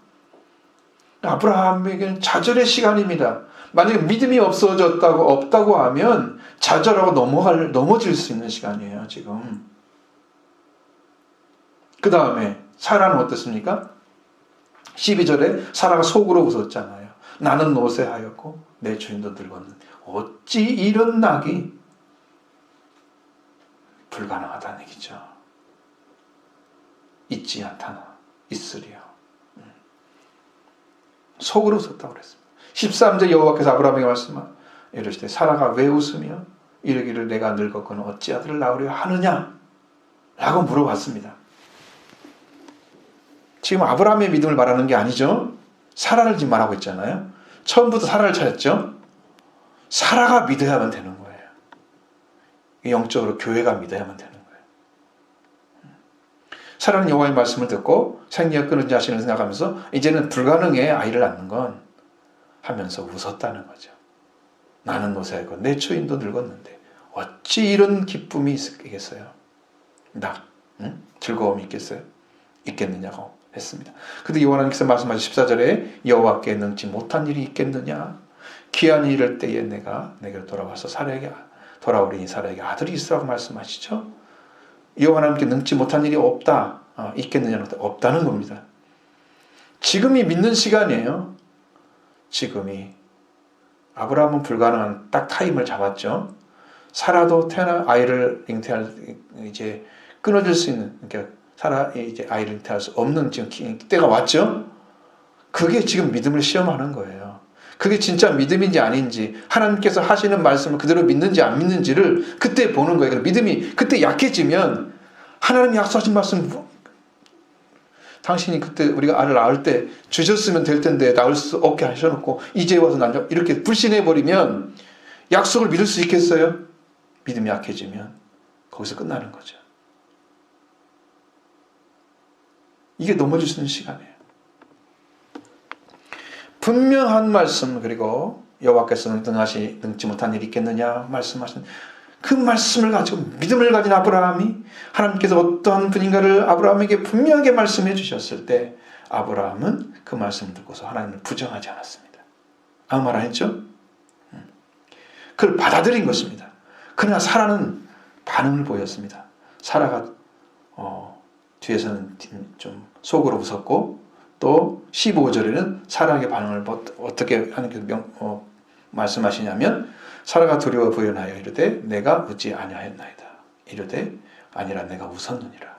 아브라함에게는 좌절의 시간입니다. 만약에 믿음이 없다고 하면 좌절하고 넘어질 수 있는 시간이에요, 지금. 그 다음에 사라는 어떻습니까? 12절에 사라가 속으로 웃었잖아요. 나는 노쇠하였고 내 주인도 늙었는데 어찌 이런 낙이 불가능하다는 얘기죠. 있지 않다나 있으리요. 속으로 웃었다고 그랬습니다. 13절 여호와께서 아브라함에게 이르시되 사라가 왜 웃으며 이르기를 내가 늙었거늘 어찌 아들을 낳으려 하느냐 라고 물어봤습니다. 지금 아브라함의 믿음을 말하는 게 아니죠. 사라를 지금 말하고 있잖아요. 처음부터 사라를 찾았죠. 사라가 믿어야만 되는 거예요. 영적으로 교회가 믿어야만 되는 거예요. 사라는 여호와의 말씀을 듣고 생리가 끊은 자신을 생각하면서 이제는 불가능해 아이를 낳는 건 하면서 웃었다는 거죠. 나는 노쇠하고 내 처인도 늙었는데 어찌 이런 기쁨이 있겠어요? 즐거움이 있겠느냐고 했습니다. 근데 여호와께서 말씀하신 14절에 여호와께 능치 못한 일이 있겠느냐? 기한이 이를 때에 내가 내게로 돌아와서 돌아오리니 사라에게 아들이 있으라고 말씀하시죠. 여호와 하나님께 능치 못한 일이 없다. 있겠느냐는 없다는 겁니다. 지금이 믿는 시간이에요. 지금이. 아브라함은 불가능한 딱 타임을 잡았죠. 사라도 아이를 잉태할 이제 끊어질 수 있는, 그러니까 사라 이제 아이를 잉태할 수 없는 지금 때가 왔죠. 그게 지금 믿음을 시험하는 거예요. 그게 진짜 믿음인지 아닌지, 하나님께서 하시는 말씀을 그대로 믿는지 안 믿는지를 그때 보는 거예요. 믿음이 그때 약해지면 하나님이 약속하신 말씀, 당신이 그때 우리가 아를 낳을 때 주셨으면 될 텐데 낳을 수 없게 하셔놓고 이제 와서 난 이렇게 불신해버리면 약속을 믿을 수 있겠어요? 믿음이 약해지면 거기서 끝나는 거죠. 이게 넘어질 수 있는 시간이에요. 분명한 말씀, 그리고 여호와께서 능치 못한 일이 있겠느냐 말씀하신 그 말씀을 가지고 믿음을 가진 아브라함이, 하나님께서 어떠한 분인가를 아브라함에게 분명하게 말씀해 주셨을 때 아브라함은 그 말씀을 듣고서 하나님을 부정하지 않았습니다. 아무 말 안 했죠? 그걸 받아들인 것입니다. 그러나 사라는 반응을 보였습니다. 사라가 뒤에서는 좀 속으로 웃었고, 또 15절에는 사라의 반응을 어떻게 하나님께서 말씀하시냐면, 사라가 두려워 부연하여 이르되 내가 웃지 아니하였나이다. 이르되 아니라 내가 웃었느니라.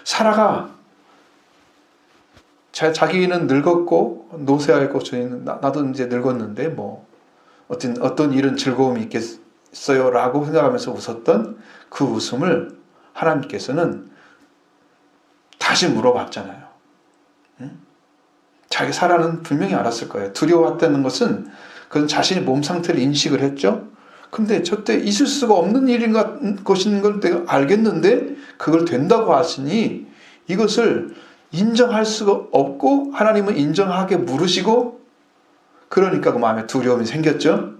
사라가 자기는 늙었고 노쇠하였고 나도 이제 늙었는데 뭐 어떤 일은 즐거움이 있겠어요 라고 생각하면서 웃었던 그 웃음을 하나님께서는 다시 물어봤잖아요. 자기 사라는 분명히 알았을 거예요. 두려워했다는 것은 그건 자신의 몸 상태를 인식을 했죠. 근데 저때 있을 수가 없는 일인 것인 걸 내가 알겠는데 그걸 된다고 하시니 이것을 인정할 수가 없고 하나님은 인정하게 물으시고, 그러니까 그 마음에 두려움이 생겼죠.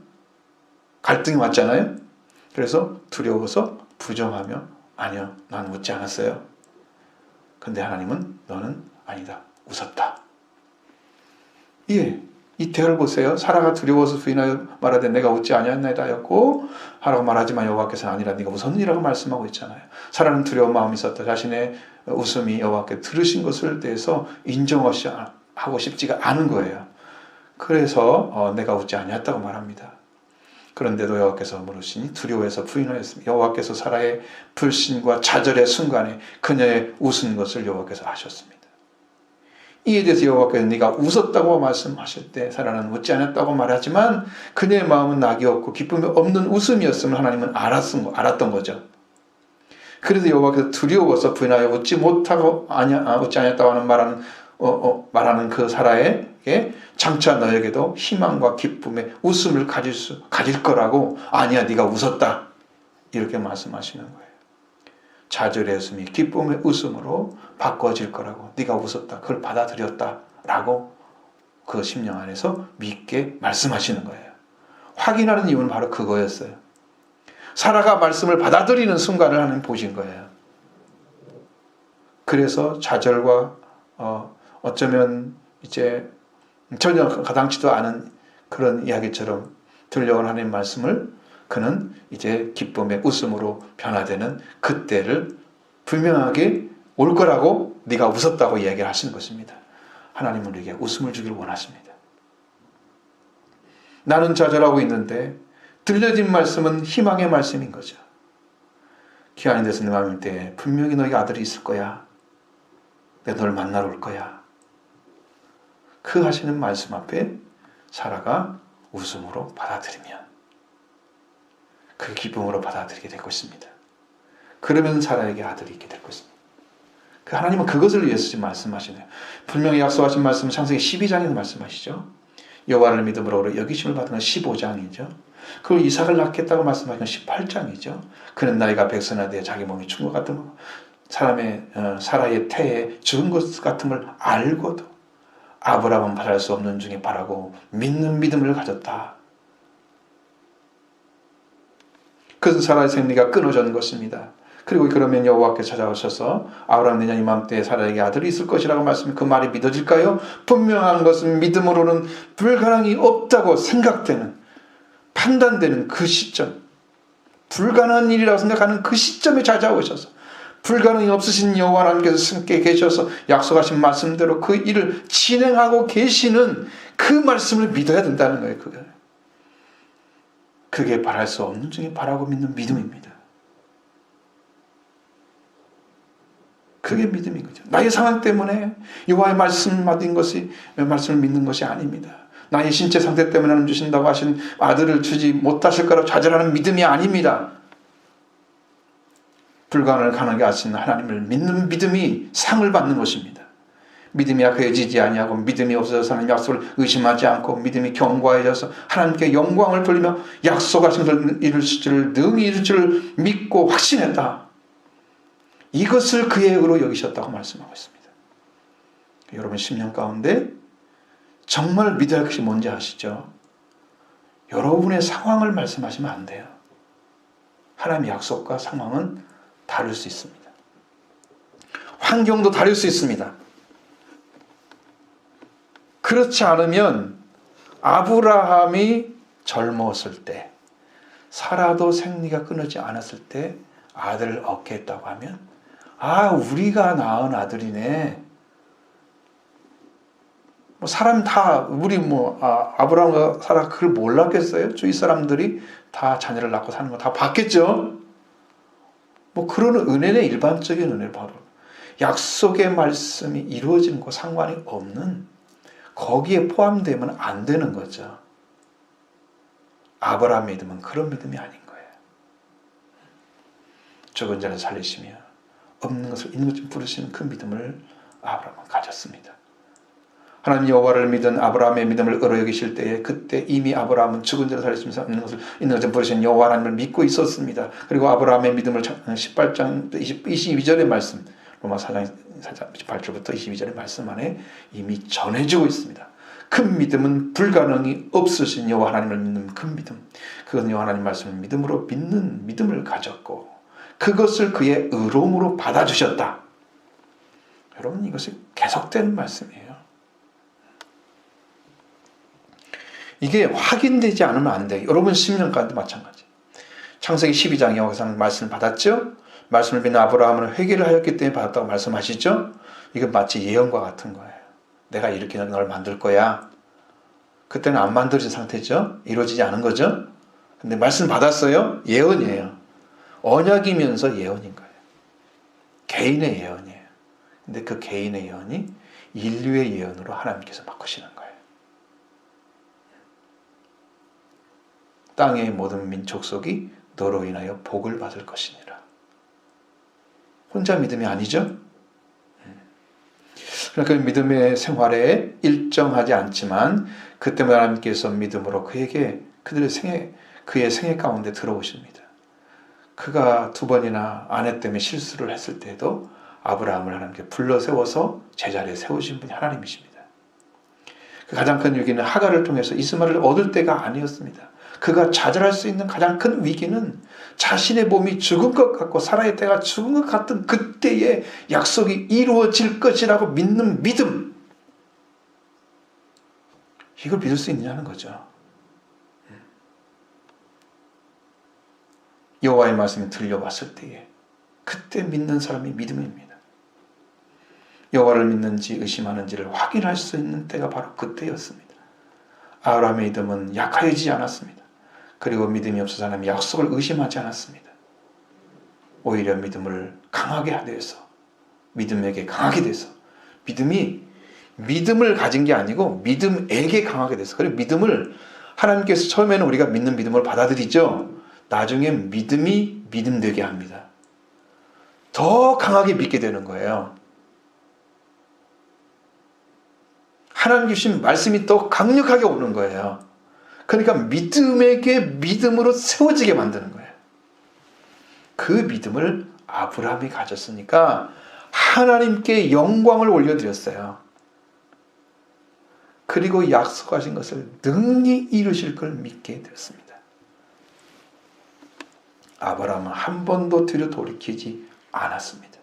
갈등이 왔잖아요. 그래서 두려워서 부정하며 아니요, 난 웃지 않았어요. 근데 하나님은 너는 아니다, 웃었다. 예, 이 대화를 보세요. 사라가 두려워서 부인하여 말하되 내가 웃지 아니하였나이다 하였고, 하라고 말하지만 여호와께서는 아니라 네가 웃었느니라고 말씀하고 있잖아요. 사라는 두려운 마음이 있었다. 자신의 웃음이 여호와께 들으신 것을 대해서 인정하고 싶지가 않은 거예요. 그래서 내가 웃지 아니했다고 말합니다. 그런데도 여호와께서 물으시니 두려워해서 부인하였습니다. 여호와께서 사라의 불신과 좌절의 순간에 그녀의 웃은 것을 여호와께서 아셨습니다. 이에 대해서 여호와께서 네가 웃었다고 말씀하실 때 사라는 웃지 않았다고 말하지만 그녀의 마음은 낙이 없고 기쁨이 없는 웃음이었음을 하나님은 알았던 거죠. 그래서 여호와께서 두려워서 부인하여 웃지 않았다고 하는 말하는 그 사라에게 장차 너에게도 희망과 기쁨의 웃음을 가질 거라고, 아니야 네가 웃었다 이렇게 말씀하시는 거예요. 좌절의 웃음이 기쁨의 웃음으로 바꿔질 거라고, 네가 웃었다, 그걸 받아들였다 라고 그 심령 안에서 믿게 말씀하시는 거예요. 확인하는 이유는 바로 그거였어요. 사라가 말씀을 받아들이는 순간을 하나님 보신 거예요. 그래서 좌절과 어쩌면 이제 전혀 가당치도 않은 그런 이야기처럼 들려온 하나님의 말씀을 그는 이제 기쁨의 웃음으로 변화되는 그때를 분명하게 올 거라고 네가 웃었다고 이야기를 하시는 것입니다. 하나님은 우리에게 웃음을 주기를 원하십니다. 나는 좌절하고 있는데 들려진 말씀은 희망의 말씀인 거죠. 기한이 돼서 내 마음일 때 분명히 너에게 아들이 있을 거야. 내가 너를 만나러 올 거야. 그 하시는 말씀 앞에 사라가 웃음으로 받아들이면 그 기쁨으로 받아들이게 될 것입니다. 그러면 사라에게 아들이 있게 될 것입니다. 그 하나님은 그것을 위해서 지금 말씀하시네요. 분명히 약속하신 말씀은 창세기 12장에서 말씀하시죠. 여호와를 믿음으로 여기심을 받은 건 15장이죠. 그리고 이삭을 낳겠다고 말씀하신 건 18장이죠. 그는 나이가 100세나 되어 자기 몸이 죽은 것 같은 거, 사라의 태에 죽은 것 같은 걸 알고도 아브라함은 바랄 수 없는 중에 바라고 믿는 믿음을 가졌다. 그래서 사라의 생리가 끊어진 것입니다. 그리고 그러면 여호와께서 찾아오셔서 아브라함 내년 이맘때에 사라에게 아들이 있을 것이라고 말씀해 그 말이 믿어질까요? 분명한 것은 믿음으로는 불가능이 없다고 생각되는, 판단되는 그 시점, 불가능한 일이라고 생각하는 그 시점에 찾아오셔서 불가능이 없으신 여호와 하나님께서 함께 계셔서 약속하신 말씀대로 그 일을 진행하고 계시는 그 말씀을 믿어야 된다는 거예요. 그게 바랄 수 없는 중에 바라고 믿는 믿음입니다. 그게 믿음인 거죠. 나의 상황 때문에 여호와의 말씀을 받은 것이 말씀을 믿는 것이 아닙니다. 나의 신체 상태 때문에 하나님 주신다고 하신 아들을 주지 못하실 거라고 좌절하는 믿음이 아닙니다. 불가능을 가능하게 하시는 하나님을 믿는 믿음이 상을 받는 것입니다. 믿음이 약해지지 아니하고 믿음이 없어서 하나님 약속을 의심하지 않고 믿음이 견고해져서 하나님께 영광을 돌리며 약속하신 것을 이룰 줄을 능히 이룰 줄을 믿고 확신했다. 이것을 그의 의로 여기셨다고 말씀하고 있습니다. 여러분 10년 가운데 정말 믿어야 할 것이 뭔지 아시죠? 여러분의 상황을 말씀하시면 안 돼요. 하나님의 약속과 상황은 다를 수 있습니다. 환경도 다를 수 있습니다. 그렇지 않으면 아브라함이 젊었을 때, 사라도 생리가 끊어지지 않았을 때 아들을 얻게 했다고 하면 우리가 낳은 아들이네. 사람 다 우리 아브라함과 사라 그걸 몰랐겠어요? 주위 사람들이 다 자녀를 낳고 사는 거 다 봤겠죠? 그런 은혜는 일반적인 은혜, 바로 약속의 말씀이 이루어지는 거 상관이 없는, 거기에 포함되면 안 되는 거죠. 아브라함의 믿음은 그런 믿음이 아닌 거예요. 죽은 자를 살리시며 없는 것을 있는 것처럼 부르시는 그 믿음을 아브라함은 가졌습니다. 하나님 여호와를 믿은 아브라함의 믿음을 의로 여기실 때에 그때 이미 아브라함은 죽은 자를 살리시면서 있는 것을 부르신 여호와 하나님을 믿고 있었습니다. 그리고 아브라함의 믿음을 18장 22절의 말씀, 로마 4장 18절부터 22절의 말씀 안에 이미 전해지고 있습니다. 큰 믿음은 불가능이 없으신 여호와 하나님을 믿는 큰 믿음, 그것은 여호와 하나님 말씀을 믿음으로 믿는 믿음을 가졌고 그것을 그의 의로움으로 받아주셨다. 여러분, 이것이 계속되는 말씀이에요. 이게 확인되지 않으면 안 돼요. 여러분 10년간도 마찬가지. 창세기 12장에 여기서 말씀을 받았죠. 말씀을 믿는 아브라함은 회개를 하였기 때문에 받았다고 말씀하시죠. 이건 마치 예언과 같은 거예요. 내가 이렇게 널 만들 거야. 그때는 안 만들어진 상태죠. 이루어지지 않은 거죠. 근데 말씀 받았어요. 예언이에요. 언약이면서 예언인 거예요. 개인의 예언이에요. 근데 그 개인의 예언이 인류의 예언으로 하나님께서 바꾸시는 거예요. 땅의 모든 민족 속이 너로 인하여 복을 받을 것이니라. 혼자 믿음이 아니죠? 그러니까 믿음의 생활에 일정하지 않지만 그때마다 하나님께서 믿음으로 그의 생애 가운데 들어오십니다. 그가 2번이나 아내 때문에 실수를 했을 때에도 아브라함을 하나님께 불러 세워서 제자리에 세우신 분이 하나님이십니다. 그 가장 큰 위기는 하갈을 통해서 이스마엘을 얻을 때가 아니었습니다. 그가 좌절할 수 있는 가장 큰 위기는 자신의 몸이 죽은 것 같고 사라의 때가 죽은 것 같은 그때의 약속이 이루어질 것이라고 믿는 믿음, 이걸 믿을 수 있느냐는 거죠. 여호와의 말씀이 들려왔을 때에 그때 믿는 사람이 믿음입니다. 여호와를 믿는지 의심하는지를 확인할 수 있는 때가 바로 그때였습니다. 아브라함의 믿음은 약해지지 않았습니다. 그리고 믿음이 없어서 하나님의 약속을 의심하지 않았습니다. 오히려 믿음을 강하게 하되어서 믿음에게 강하게 돼서 믿음을 가진 게 아니고 믿음에게 강하게 돼서, 그리고 믿음을 하나님께서 처음에는 우리가 믿는 믿음을 받아들이죠. 나중에 믿음이 믿음 되게 합니다. 더 강하게 믿게 되는 거예요. 하나님 주신 말씀이 더 강력하게 오는 거예요. 그러니까 믿음에게 믿음으로 세워지게 만드는 거예요. 그 믿음을 아브라함이 가졌으니까 하나님께 영광을 올려드렸어요. 그리고 약속하신 것을 능히 이루실 걸 믿게 되었습니다. 아브라함은 한 번도 뒤로 돌이키지 않았습니다.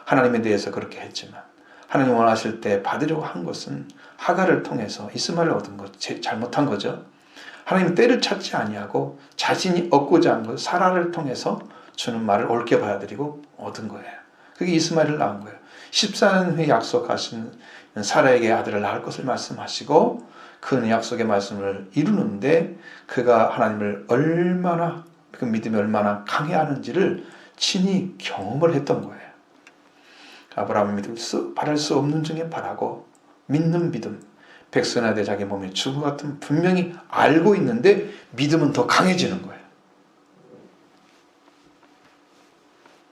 하나님에 대해서 그렇게 했지만 하나님 원하실 때 받으려고 한 것은 하갈을 통해서 이스마엘을 얻은 것, 잘못한 거죠. 하나님 때를 찾지 아니하고 자신이 얻고자 한 것, 사라를 통해서 주는 말을 옳게 받아들이고 얻은 거예요. 그게 이스마엘을 낳은 거예요. 14년 후에 약속하신 사라에게 아들을 낳을 것을 말씀하시고 그 약속의 말씀을 이루는데 그가 하나님을 얼마나, 그 믿음이 얼마나 강해하는지를 친히 경험을 했던 거예요. 아브라함의 믿음, 바랄 수 없는 중에 바라고 믿는 믿음, 백선에 대해 자기 몸에 죽은 것 같은 분명히 알고 있는데 믿음은 더 강해지는 거예요.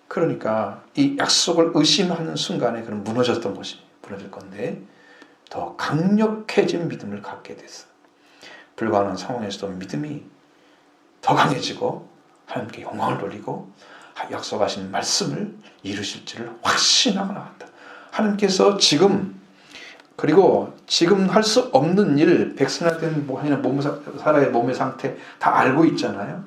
그러니까 이 약속을 의심하는 순간에 그는 무너졌던 것이 무너질 건데 더 강력해진 믿음을 갖게 됐어요. 불가능한 상황에서도 믿음이 더 강해지고 하나님께 영광을 돌리고 약속하신 말씀을 이루실 줄을 확신하고 나간다. 하나님께서 지금, 그리고 지금 할 수 없는 일, 백성한테는 사라의 몸의 상태 다 알고 있잖아요.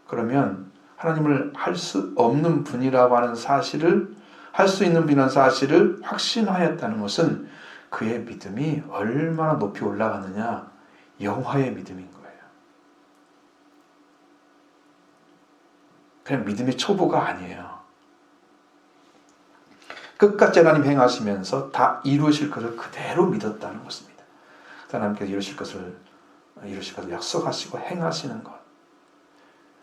그러면 하나님을 할 수 없는 분이라고 하는 사실을, 할 수 있는 분이라는 사실을 확신하였다는 것은 그의 믿음이 얼마나 높이 올라가느냐, 영화의 믿음인 거예요. 그냥 믿음의 초보가 아니에요. 끝까지 하나님 행하시면서 다 이루실 것을 그대로 믿었다는 것입니다. 하나님께서 이루실 것을 약속하시고 행하시는 것,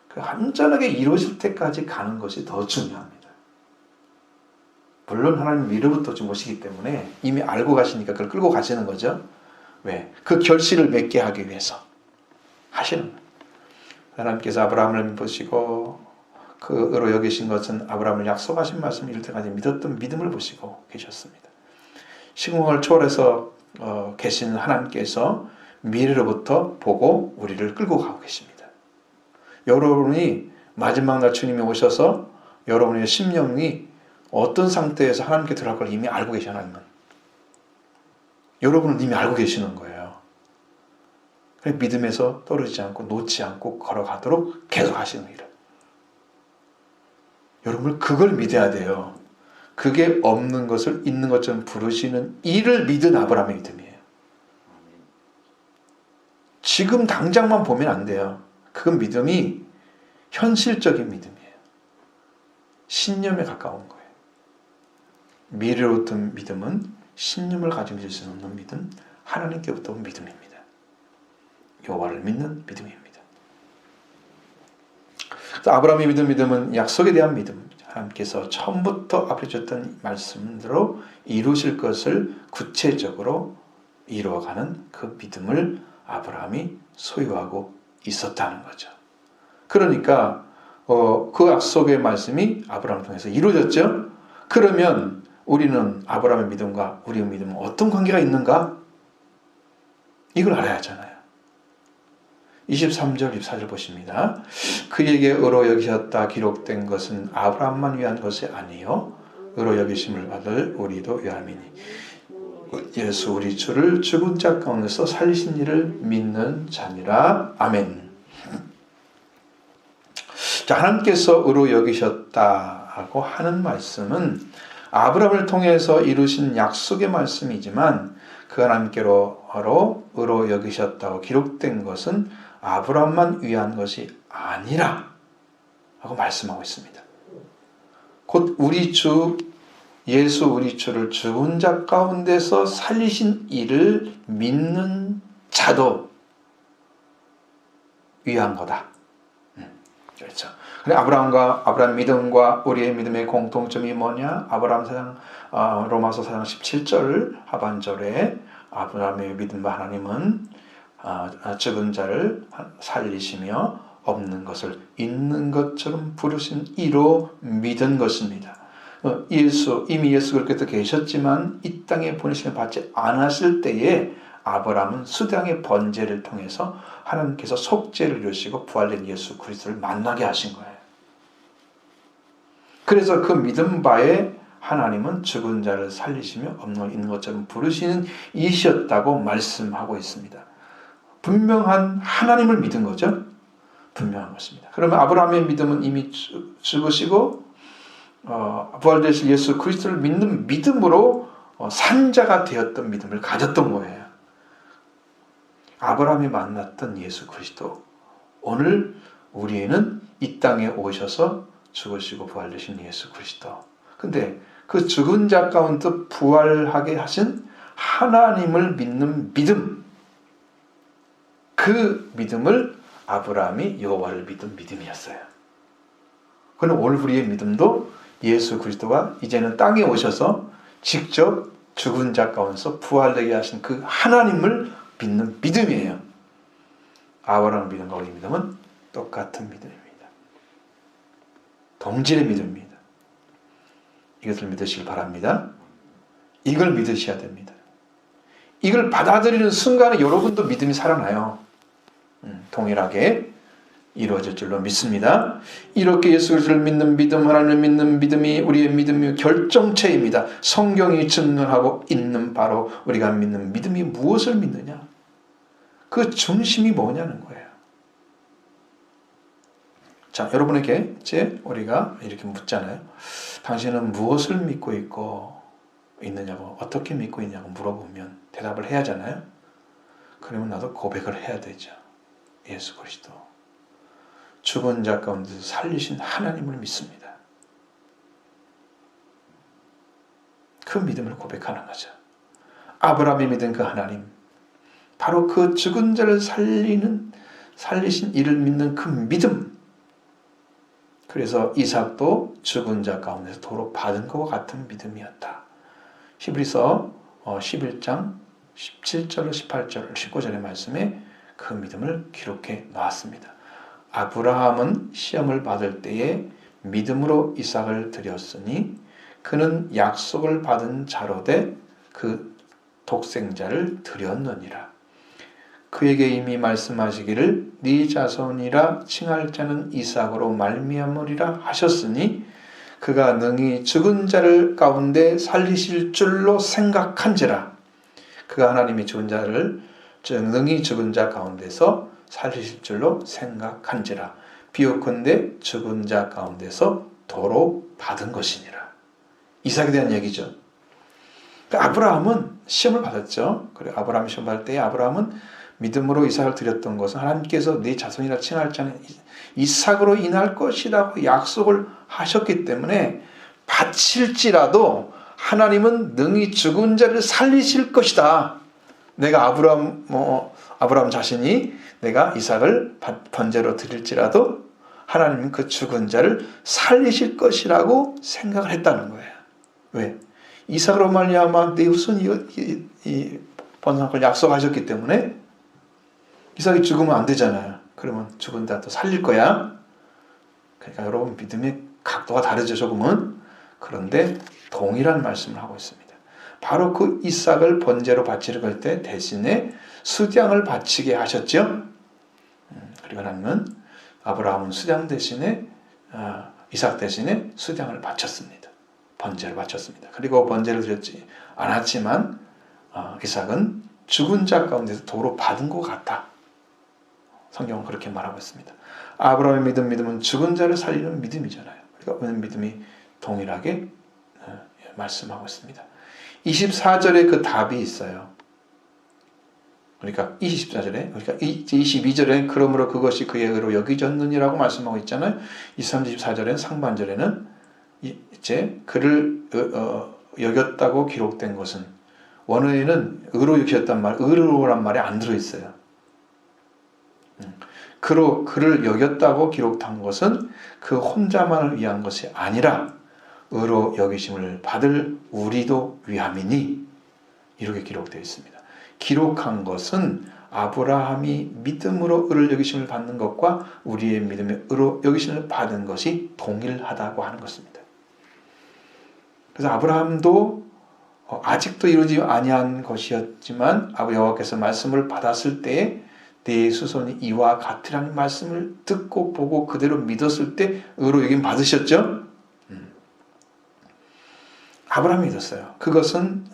그 완전하게 이루어질 때까지 가는 것이 더 중요합니다. 물론 하나님 미래부터 좀 오시기 때문에 이미 알고 가시니까 그걸 끌고 가시는 거죠. 왜? 그 결실을 맺게 하기 위해서 하시는 거예요. 하나님께서 아브라함을 보시고 그 의로 여기신 것은 아브라함을 약속하신 말씀을 이룰 때까지 믿었던 믿음을 보시고 계셨습니다. 시공을 초월해서 계신 하나님께서 미래로부터 보고 우리를 끌고 가고 계십니다. 여러분이 마지막 날 주님이 오셔서 여러분의 심령이 어떤 상태에서 하나님께 들어갈 걸 이미 알고 계시는 하나님은 여러분은 이미 알고 계시는 거예요. 믿음에서 떨어지지 않고 놓지 않고 걸어가도록 계속 하시는 일을. 여러분 그걸 믿어야 돼요. 그게 없는 것을 있는 것처럼 부르시는 이를 믿은 아브라함의 믿음이에요. 지금 당장만 보면 안 돼요. 그 믿음이 현실적인 믿음이에요. 신념에 가까운 거예요. 미래로부터 믿음은 신념을 가지고 있을 수 없는 믿음, 하나님께부터 온 믿음입니다. 여호와를 믿는 믿음입니다. 아브라함이 믿은 믿음은 약속에 대한 믿음, 하나님께서 처음부터 앞에 주셨던 말씀대로 이루실 것을 구체적으로 이루어가는 그 믿음을 아브라함이 소유하고 있었다는 거죠. 그러니까 그 약속의 말씀이 아브라함을 통해서 이루어졌죠. 그러면 우리는 아브라함의 믿음과 우리의 믿음은 어떤 관계가 있는가? 이걸 알아야 하잖아요. 23절, 24절 보십니다. 그에게 의로 여기셨다 기록된 것은 아브라함만 위한 것이 아니요 의로 여기심을 받을 우리도 위함이니 예수 우리 주를 죽은 자 가운데서 살리신 이를 믿는 자니라. 아멘. 자, 하나님께서 의로 여기셨다고 하는 말씀은 아브라함을 통해서 이루신 약속의 말씀이지만 그 하나님께로 의로 여기셨다고 기록된 것은 아브라함만 위한 것이 아니라 하고 말씀하고 있습니다. 곧 우리 주 예수 우리 주를 죽은 자 가운데서 살리신 이를 믿는 자도 위한 거다. 그렇죠. 그래 아브라함 믿음과 우리의 믿음의 공통점이 뭐냐? 로마서 4장 17절 하반절에 아브라함의 믿음과 하나님은 죽은 자를 살리시며 없는 것을 있는 것처럼 부르신 이로 믿은 것입니다. 이미 예수 그리스도 계셨지만 이 땅에 보내심을 받지 않았을 때에 아브라함은 수당의 번제를 통해서 하나님께서 속죄를 이루시고 부활된 예수 그리스도를 만나게 하신 거예요. 그래서 그 믿음 바에 하나님은 죽은 자를 살리시며 없는 걸 있는 것처럼 부르시는 이시였다고 말씀하고 있습니다. 분명한 하나님을 믿은 거죠. 분명한 것입니다. 그러면 아브라함의 믿음은 이미 죽으시고 부활되실 예수 그리스도를 믿는 믿음으로 산자가 되었던 믿음을 가졌던 거예요. 아브라함이 만났던 예수 그리스도, 오늘 우리에는 이 땅에 오셔서 죽으시고 부활되신 예수 그리스도. 근데 그 죽은 자 가운데 부활하게 하신 하나님을 믿는 믿음, 그 믿음을 아브라함이 여호와를 믿은 믿음이었어요. 그럼 오늘 우리의 믿음도 예수 그리스도가 이제는 땅에 오셔서 직접 죽은 자 가운데서 부활되게 하신 그 하나님을 믿는 믿음이에요. 아브라함의 믿음과 우리 믿음은 똑같은 믿음입니다. 동질의 믿음입니다. 이것을 믿으시길 바랍니다. 이걸 믿으셔야 됩니다. 이걸 받아들이는 순간에 여러분도 믿음이 살아나요. 동일하게 이루어질 줄로 믿습니다. 이렇게 예수 그리스도를 믿는 믿음, 하나님을 믿는 믿음이 우리의 믿음의 결정체입니다. 성경이 증언하고 있는 바로 우리가 믿는 믿음이 무엇을 믿느냐? 그 중심이 뭐냐는 거예요. 자, 여러분에게 이제 우리가 이렇게 묻잖아요. 당신은 무엇을 믿고 있느냐고, 어떻게 믿고 있냐고 물어보면 대답을 해야 하잖아요. 그러면 나도 고백을 해야 되죠. 예수 그리스도, 죽은 자 가운데서 살리신 하나님을 믿습니다. 그 믿음을 고백하는 거죠. 아브라함이 믿은 그 하나님, 바로 그 죽은 자를 살리신 이를 믿는 그 믿음. 그래서 이삭도 죽은 자 가운데서 도로 받은 것과 같은 믿음이었다. 히브리서 11장 17절로 18절, 19절의 말씀에 그 믿음을 기록해 놓았습니다. 아브라함은 시험을 받을 때에 믿음으로 이삭을 드렸으니 그는 약속을 받은 자로 돼 그 독생자를 드렸느니라. 그에게 이미 말씀하시기를 네 자손이라 칭할 자는 이삭으로 말미암으리라 하셨으니 그가 능히 죽은 자를 가운데 살리실 줄로 생각한지라. 그가 하나님이 죽은 자를 능히 죽은 자 가운데서 살리실 줄로 생각한지라. 비옥컨대 죽은 자 가운데서 도로 받은 것이니라. 이삭에 대한 얘기죠. 아브라함은 시험을 받았죠. 그래, 아브라함이 시험 받을 때 아브라함은 믿음으로 이삭을 드렸던 것은 하나님께서 네 자손이라 칭할 자는 이삭으로 인할 것이라고 약속을 하셨기 때문에 바칠지라도 하나님은 능히 죽은 자를 살리실 것이다. 내가 아브라함 자신이 내가 이삭을 번제로 드릴지라도 하나님은 그 죽은 자를 살리실 것이라고 생각을 했다는 거예요. 왜? 이삭으로 말미암아 내 후손이 번성할 걸 약속하셨기 때문에 이삭이 죽으면 안 되잖아요. 그러면 죽은 자 또 살릴 거야. 그러니까 여러분 믿음의 각도가 다르죠, 조금은. 그런데 동일한 말씀을 하고 있습니다. 바로 그 이삭을 번제로 바치려 할 때 대신에 수장을 바치게 하셨죠. 그리고 하나님은 아브라함은 수장 대신에 이삭 대신에 수장을 바쳤습니다. 번제를 바쳤습니다. 그리고 번제를 드렸지 않았지만 이삭은 죽은 자 가운데서 도로 받은 것 같다. 성경은 그렇게 말하고 있습니다. 아브라함의 믿음은 죽은 자를 살리는 믿음이잖아요. 그러니까 오늘 믿음이 동일하게 말씀하고 있습니다. 24절에 그 답이 있어요. 그러니까 24절에, 그러니까 22절에 그러므로 그것이 그의 의로 여기졌느니라고 말씀하고 있잖아요. 23, 24절에는 상반절에는 이제 그를 여겼다고 기록된 것은, 원어에는 의로 여기셨단 말, 의로란 말이 안 들어있어요. 그를 여겼다고 기록한 것은 그 혼자만을 위한 것이 아니라 의로 여기심을 받을 우리도 위함이니, 이렇게 기록되어 있습니다. 기록한 것은 아브라함이 믿음으로 의를 여기심을 받는 것과 우리의 믿음의 의로 여기심을 받은 것이 동일하다고 하는 것입니다. 그래서 아브라함도 아직도 이루어지지 아니한 것이었지만 여호와께서 말씀을 받았을 때에 내 수손이 이와 같으라는 말씀을 듣고 보고 그대로 믿었을 때 의로 여김 받으셨죠? 아브라함이 믿었어요. 그것은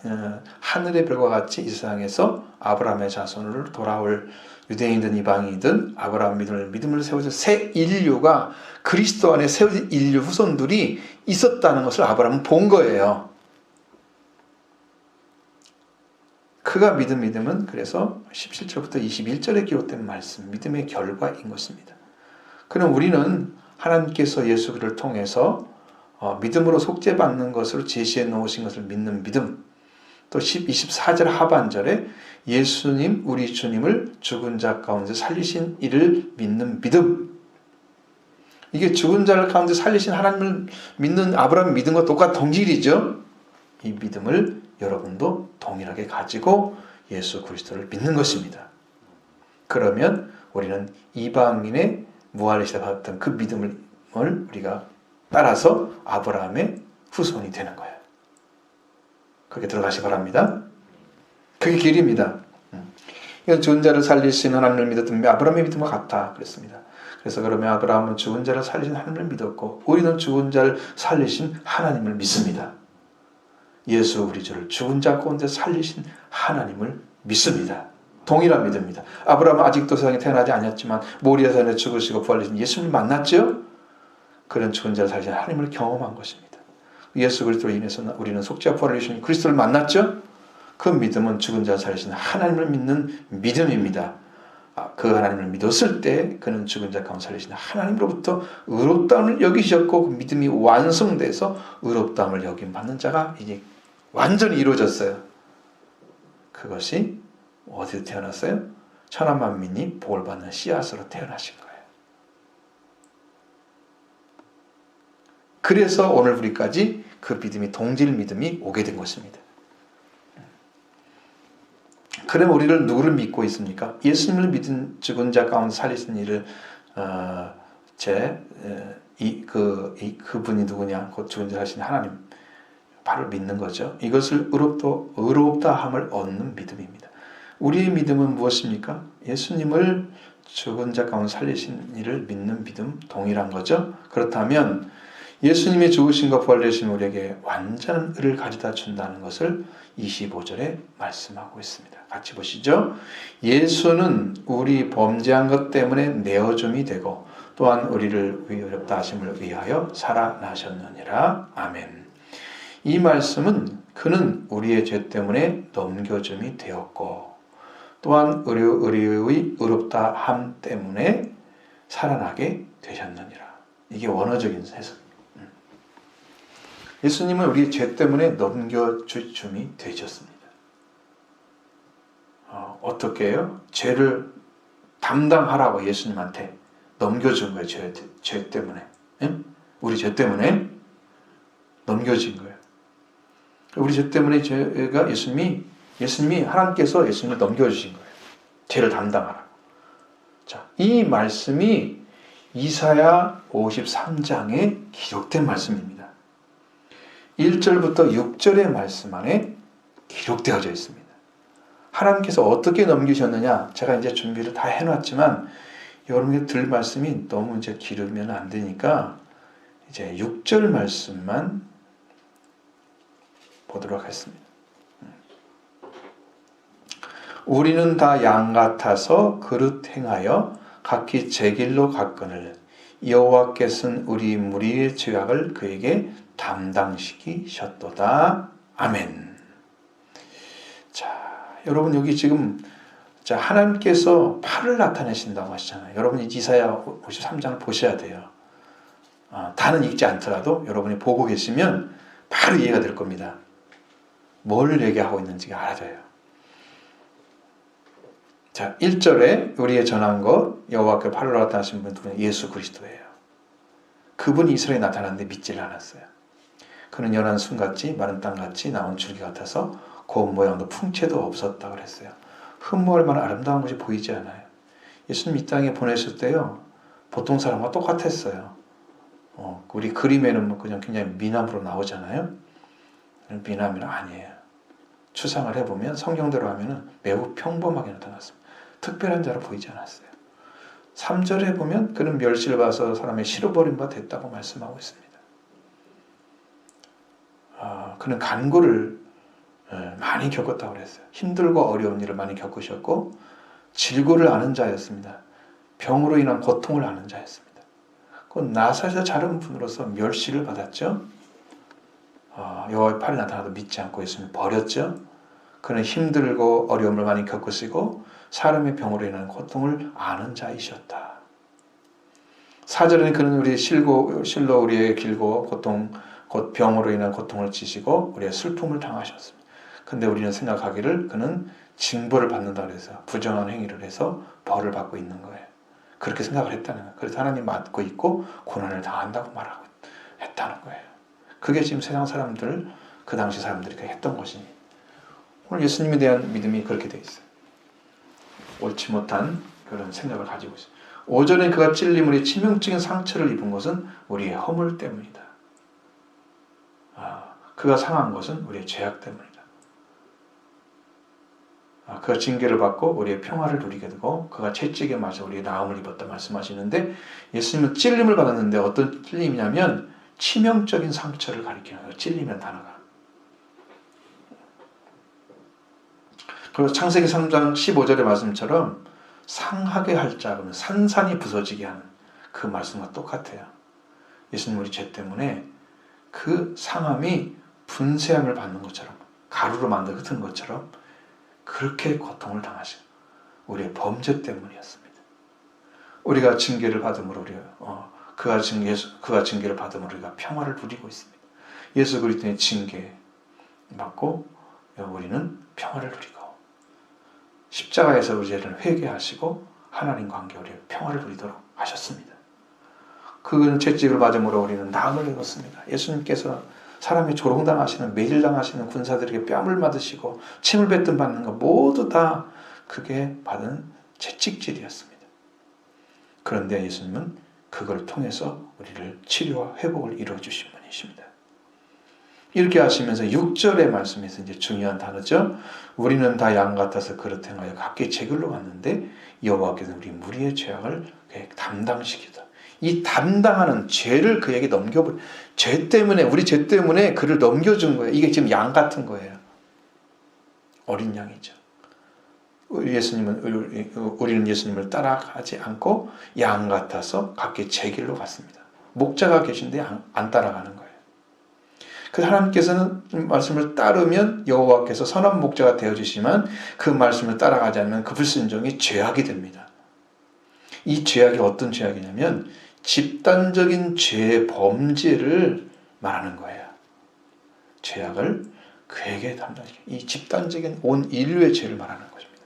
하늘의 별과 같이 이 세상에서 아브라함의 자손으로 돌아올 유대인이든 이방인이든 아브라함 믿음을 세워서 새 인류가 그리스도 안에 세워진 인류 후손들이 있었다는 것을 아브라함은 본 거예요. 그가 믿음은 그래서 17절부터 21절에 기록된 말씀, 믿음의 결과인 것입니다. 그럼 우리는 하나님께서 예수 그리스도를 통해서 믿음으로 속죄받는 것으로 제시해 놓으신 것을 믿는 믿음, 또 24절 하반절에 예수님, 우리 주님을 죽은 자 가운데 살리신 이를 믿는 믿음, 이게 죽은 자를 가운데 살리신 하나님을 믿는 아브라함이 믿은 것 똑같은 동질이죠. 이 믿음을 여러분도 동일하게 가지고 예수 그리스도를 믿는 것입니다. 그러면 우리는 이방인의 무할의 시대 받았던 그 믿음을 우리가 따라서 아브라함의 후손이 되는 거예요. 그렇게 들어가시 바랍니다. 그게 길입니다. 이건 죽은 자를 살리신 하나님을 믿었던 아브라함의 믿음과 같다 그랬습니다. 그래서 그러면 아브라함은 죽은 자를 살리신 하나님을 믿었고 우리는 죽은 자를 살리신 하나님을 믿습니다. 예수 우리 주를 죽은 자 가운데 살리신 하나님을 믿습니다. 동일한 믿음입니다. 아브라함은 아직도 세상에 태어나지 않았지만 모리아산에 죽으시고 부활하신 예수님을 만났죠. 그런 죽은 자를 살리신 하나님을 경험한 것입니다. 예수 그리스도로 인해서 우리는 속죄와 부활을 이루신 그리스도를 만났죠. 그 믿음은 죽은 자를 살리신 하나님을 믿는 믿음입니다. 그 하나님을 믿었을 때 그는 죽은 자 가운데 살리신 하나님으로부터 의롭다움을 여기셨고 그 믿음이 완성돼서 의롭다움을 여김 받는 자가 이제 완전히 이루어졌어요. 그것이 어디서 태어났어요? 천하만민이 복을 받는 씨앗으로 태어나신 거예요. 그래서 오늘 우리까지 그 믿음이 동질 믿음이 오게 된 것입니다. 그럼 우리를 누구를 믿고 있습니까? 예수님을 믿은 죽은 자 가운데 살리신 이를 그분이 누구냐? 곧 죽은 자 살리신 하나님 바로 믿는 거죠. 이것을 의롭다 함을 얻는 믿음입니다. 우리의 믿음은 무엇입니까? 예수님을 죽은 자 가운데 살리신 이를 믿는 믿음 동일한 거죠. 그렇다면 예수님이 죽으신과 부활되신 우리에게 완전한 의를 가져다 준다는 것을 25절에 말씀하고 있습니다. 같이 보시죠. 예수는 우리 범죄한 것 때문에 내어줌이 되고 또한 우리를 의롭다 하심을 위하여 살아나셨느니라. 아멘. 이 말씀은 그는 우리의 죄 때문에 넘겨줌이 되었고 또한 우리의 의롭다 함 때문에 살아나게 되셨느니라. 이게 원어적인 해석. 예수님은 우리의 죄 때문에 넘겨줌이 되셨습니다. 어떻게 해요? 죄를 담당하라고 예수님한테 넘겨준 거예요. 죄 때문에. 우리 죄 때문에 넘겨진 거예요. 우리 죄 때문에 죄가 예수님이 하나님께서 예수님을 넘겨주신 거예요. 죄를 담당하라고. 자, 이 말씀이 이사야 53장에 기록된 말씀입니다. 1절부터 6절의 말씀 안에 기록되어져 있습니다. 하나님께서 어떻게 넘기셨느냐? 제가 이제 준비를 다 해놨지만 여러분께 들 말씀이 너무 이제 길으면 안 되니까 이제 6절 말씀만 보도록 하겠습니다. 우리는 다 양 같아서 그릇 행하여 각기 제 길로 갔거늘 여호와께서는 우리 무리의 죄악을 그에게 담당시키셨도다. 아멘. 자, 여러분 여기 지금 하나님께서 팔을 나타내신다고 하시잖아요. 여러분이 이사야 53장을 보셔야 돼요. 다는 읽지 않더라도 여러분이 보고 계시면 바로 이해가 될 겁니다. 뭘 얘기하고 있는지가 알아져요. 자, 1절에 우리의 전한 것 여호와께 팔로 나타나신 분은 예수 그리스도예요. 그분이 이스라엘에 나타났는데 믿질 않았어요. 그는 연한 순같이 마른 땅같이 나온 줄기 같아서 고운 모양도 풍채도 없었다 그랬어요. 흠모할 만한 아름다운 것이 보이지 않아요. 예수님 이 땅에 보내실 때요, 보통 사람과 똑같았어요. 우리 그림에는 뭐 그냥 미남으로 나오잖아요. 미남은 아니에요. 추상을 해보면 성경대로 하면은 매우 평범하게 나타났습니다. 특별한 자로 보이지 않았어요. 3절에 보면 그는 멸시를 받아서 사람의 실어버린 바 됐다고 말씀하고 있습니다. 그는 간구를 많이 겪었다고 그랬어요. 힘들고 어려운 일을 많이 겪으셨고 질고를 아는 자였습니다. 병으로 인한 고통을 아는 자였습니다. 그 나사에서 자른 분으로서 멸시를 받았죠. 여호와의 팔이 나타나도 믿지 않고 예수님을 버렸죠. 그는 힘들고 어려움을 많이 겪으시고 사람의 병으로 인한 고통을 아는 자이셨다. 4절에는 그는 우리의 실로 우리의 길고 곧 병으로 인한 고통을 지시고 우리의 슬픔을 당하셨습니다. 근데 우리는 생각하기를 그는 징벌을 받는다 그래서 부정한 행위를 해서 벌을 받고 있는 거예요. 그렇게 생각을 했다는 거예요. 그래서 하나님 맞고 있고 고난을 당한다고 말하고 했다는 거예요. 그게 지금 세상 사람들, 그 당시 사람들이 했던 것이니 오늘 예수님에 대한 믿음이 그렇게 되어 있어요. 옳지 못한 그런 생각을 가지고 있어요. 5절에 그가 찔림으로 치명적인 상처를 입은 것은 우리의 허물 때문이다. 그가 상한 것은 우리의 죄악 때문이다. 그가 징계를 받고 우리의 평화를 누리게 되고 그가 채찍에 맞아 우리의 나음을 입었다 말씀하시는데 예수님은 찔림을 받았는데 어떤 찔림이냐면 치명적인 상처를 가리키는 거예요. 찔림이라는 단어가. 그리고 창세기 3장 15절의 말씀처럼 상하게 할 자, 그러면 산산이 부서지게 하는 그 말씀과 똑같아요. 예수님 우리 죄 때문에 그 상함이 분쇄함을 받는 것처럼 가루로 만들어 흩은 것처럼 그렇게 고통을 당하시고 우리의 범죄 때문이었습니다. 우리가 징계를 받음으로 그가 징계를 받음으로 우리가 평화를 누리고 있습니다. 예수 그리스도의 징계 받고 우리는 평화를 누리고 십자가에서 우리 죄를 회개하시고 하나님 관계 우리의 평화를 누리도록 하셨습니다. 그는 채찍을 맞음으로 우리는 나음을 입었습니다. 예수님께서 사람이 조롱당하시는 매질당하시는 군사들에게 뺨을 맞으시고 침을 뱉든 받는 것 모두 다 그게 받은 채찍질이었습니다. 그런데 예수님은 그걸 통해서 우리를 치료와 회복을 이루어주신 분이십니다. 이렇게 하시면서 6절의 말씀에서 이제 중요한 단어죠. 우리는 다 양 같아서 그릇 행하여 각기 제 길로 갔는데 여호와께서는 우리 무리의 죄악을 담당시키다. 이 담당하는 죄를 그에게 넘겨버려. 우리 죄 때문에 그를 넘겨준 거예요. 이게 지금 양 같은 거예요. 어린 양이죠. 우리는 예수님을 따라가지 않고 양 같아서 각기 제 길로 갔습니다. 목자가 계신데 안 따라가는 거예요. 그 하나님께서는 말씀을 따르면 여호와께서 선한 목자가 되어주시지만 그 말씀을 따라가지 않으면 그 불순종이 죄악이 됩니다. 이 죄악이 어떤 죄악이냐면 집단적인 죄 범죄를 말하는 거예요. 죄악을 그에게 담당시켜 이 집단적인 온 인류의 죄를 말하는 것입니다.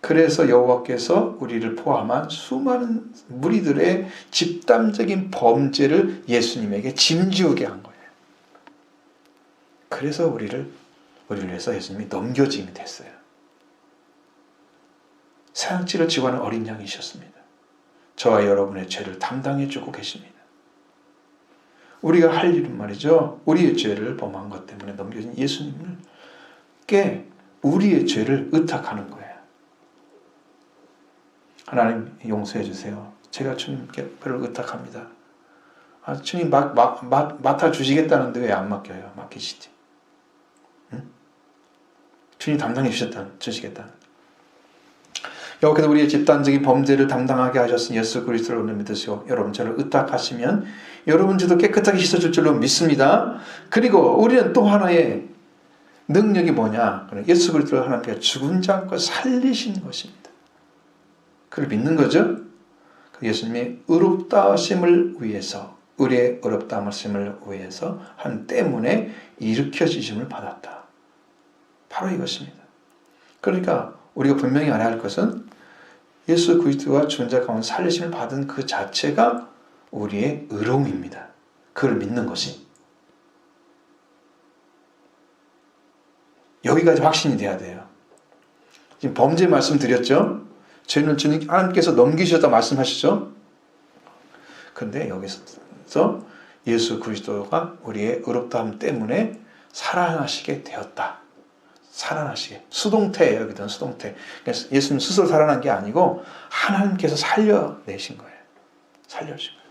그래서 여호와께서 우리를 포함한 수많은 무리들의 집단적인 범죄를 예수님에게 짐지우게 한 거예요. 그래서 우리를 위해서 예수님이 넘겨짐이 됐어요. 사형치를 지고 하는 어린 양이셨습니다. 저와 여러분의 죄를 담당해주고 계십니다. 우리가 할 일은 말이죠. 우리의 죄를 범한 것 때문에 넘겨진 예수님께 우리의 죄를 의탁하는 거예요. 하나님 용서해 주세요. 제가 주님께 별을 의탁합니다. 주님 맡아주시겠다는데 왜 안 맡겨요? 맡기시지. 응? 주님 담당해 주시겠다. 여호와께서 우리의 집단적인 범죄를 담당하게 하셨으니 예수 그리스도를 믿으시고 여러분 저를 의탁하시면 여러분 죄도 깨끗하게 씻어줄 줄로 믿습니다. 그리고 우리는 또 하나의 능력이 뭐냐? 예수 그리스도를 하나님께서 죽은 자 않고 살리신 것입니다. 그걸 믿는 거죠. 예수님이 의롭다 하심을 위해서 우리의 의롭다 하심을 위해서 한 때문에 일으켜지심을 받았다. 바로 이것입니다. 그러니까 우리가 분명히 알아야 할 것은 예수 그리스도가 존재 가운데 살리심을 받은 그 자체가 우리의 의로움입니다. 그걸 믿는 것이. 여기까지 확신이 돼야 돼요. 지금 범죄 말씀드렸죠? 죄는 주님 하나님께서 넘기셨다 말씀하시죠? 그런데 여기서 예수 그리스도가 우리의 의롭다함 때문에 살아나시게 되었다. 살아나시게. 수동태예요. 여기는 수동태. 그래서 예수님 스스로 살아난 게 아니고 하나님께서 살려내신 거예요. 살려주신 거예요.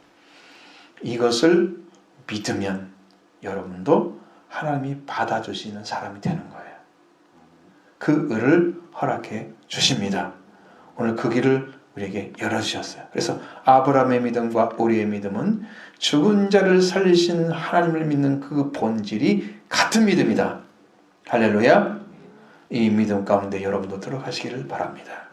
이것을 믿으면 여러분도 하나님이 받아주시는 사람이 되는 거예요. 그 의를 허락해 주십니다. 오늘 그 길을 우리에게 열어주셨어요. 그래서 아브라함의 믿음과 우리의 믿음은 죽은 자를 살리신 하나님을 믿는 그 본질이 같은 믿음이다. 할렐루야. 이 믿음 가운데 여러분도 들어가시기를 바랍니다.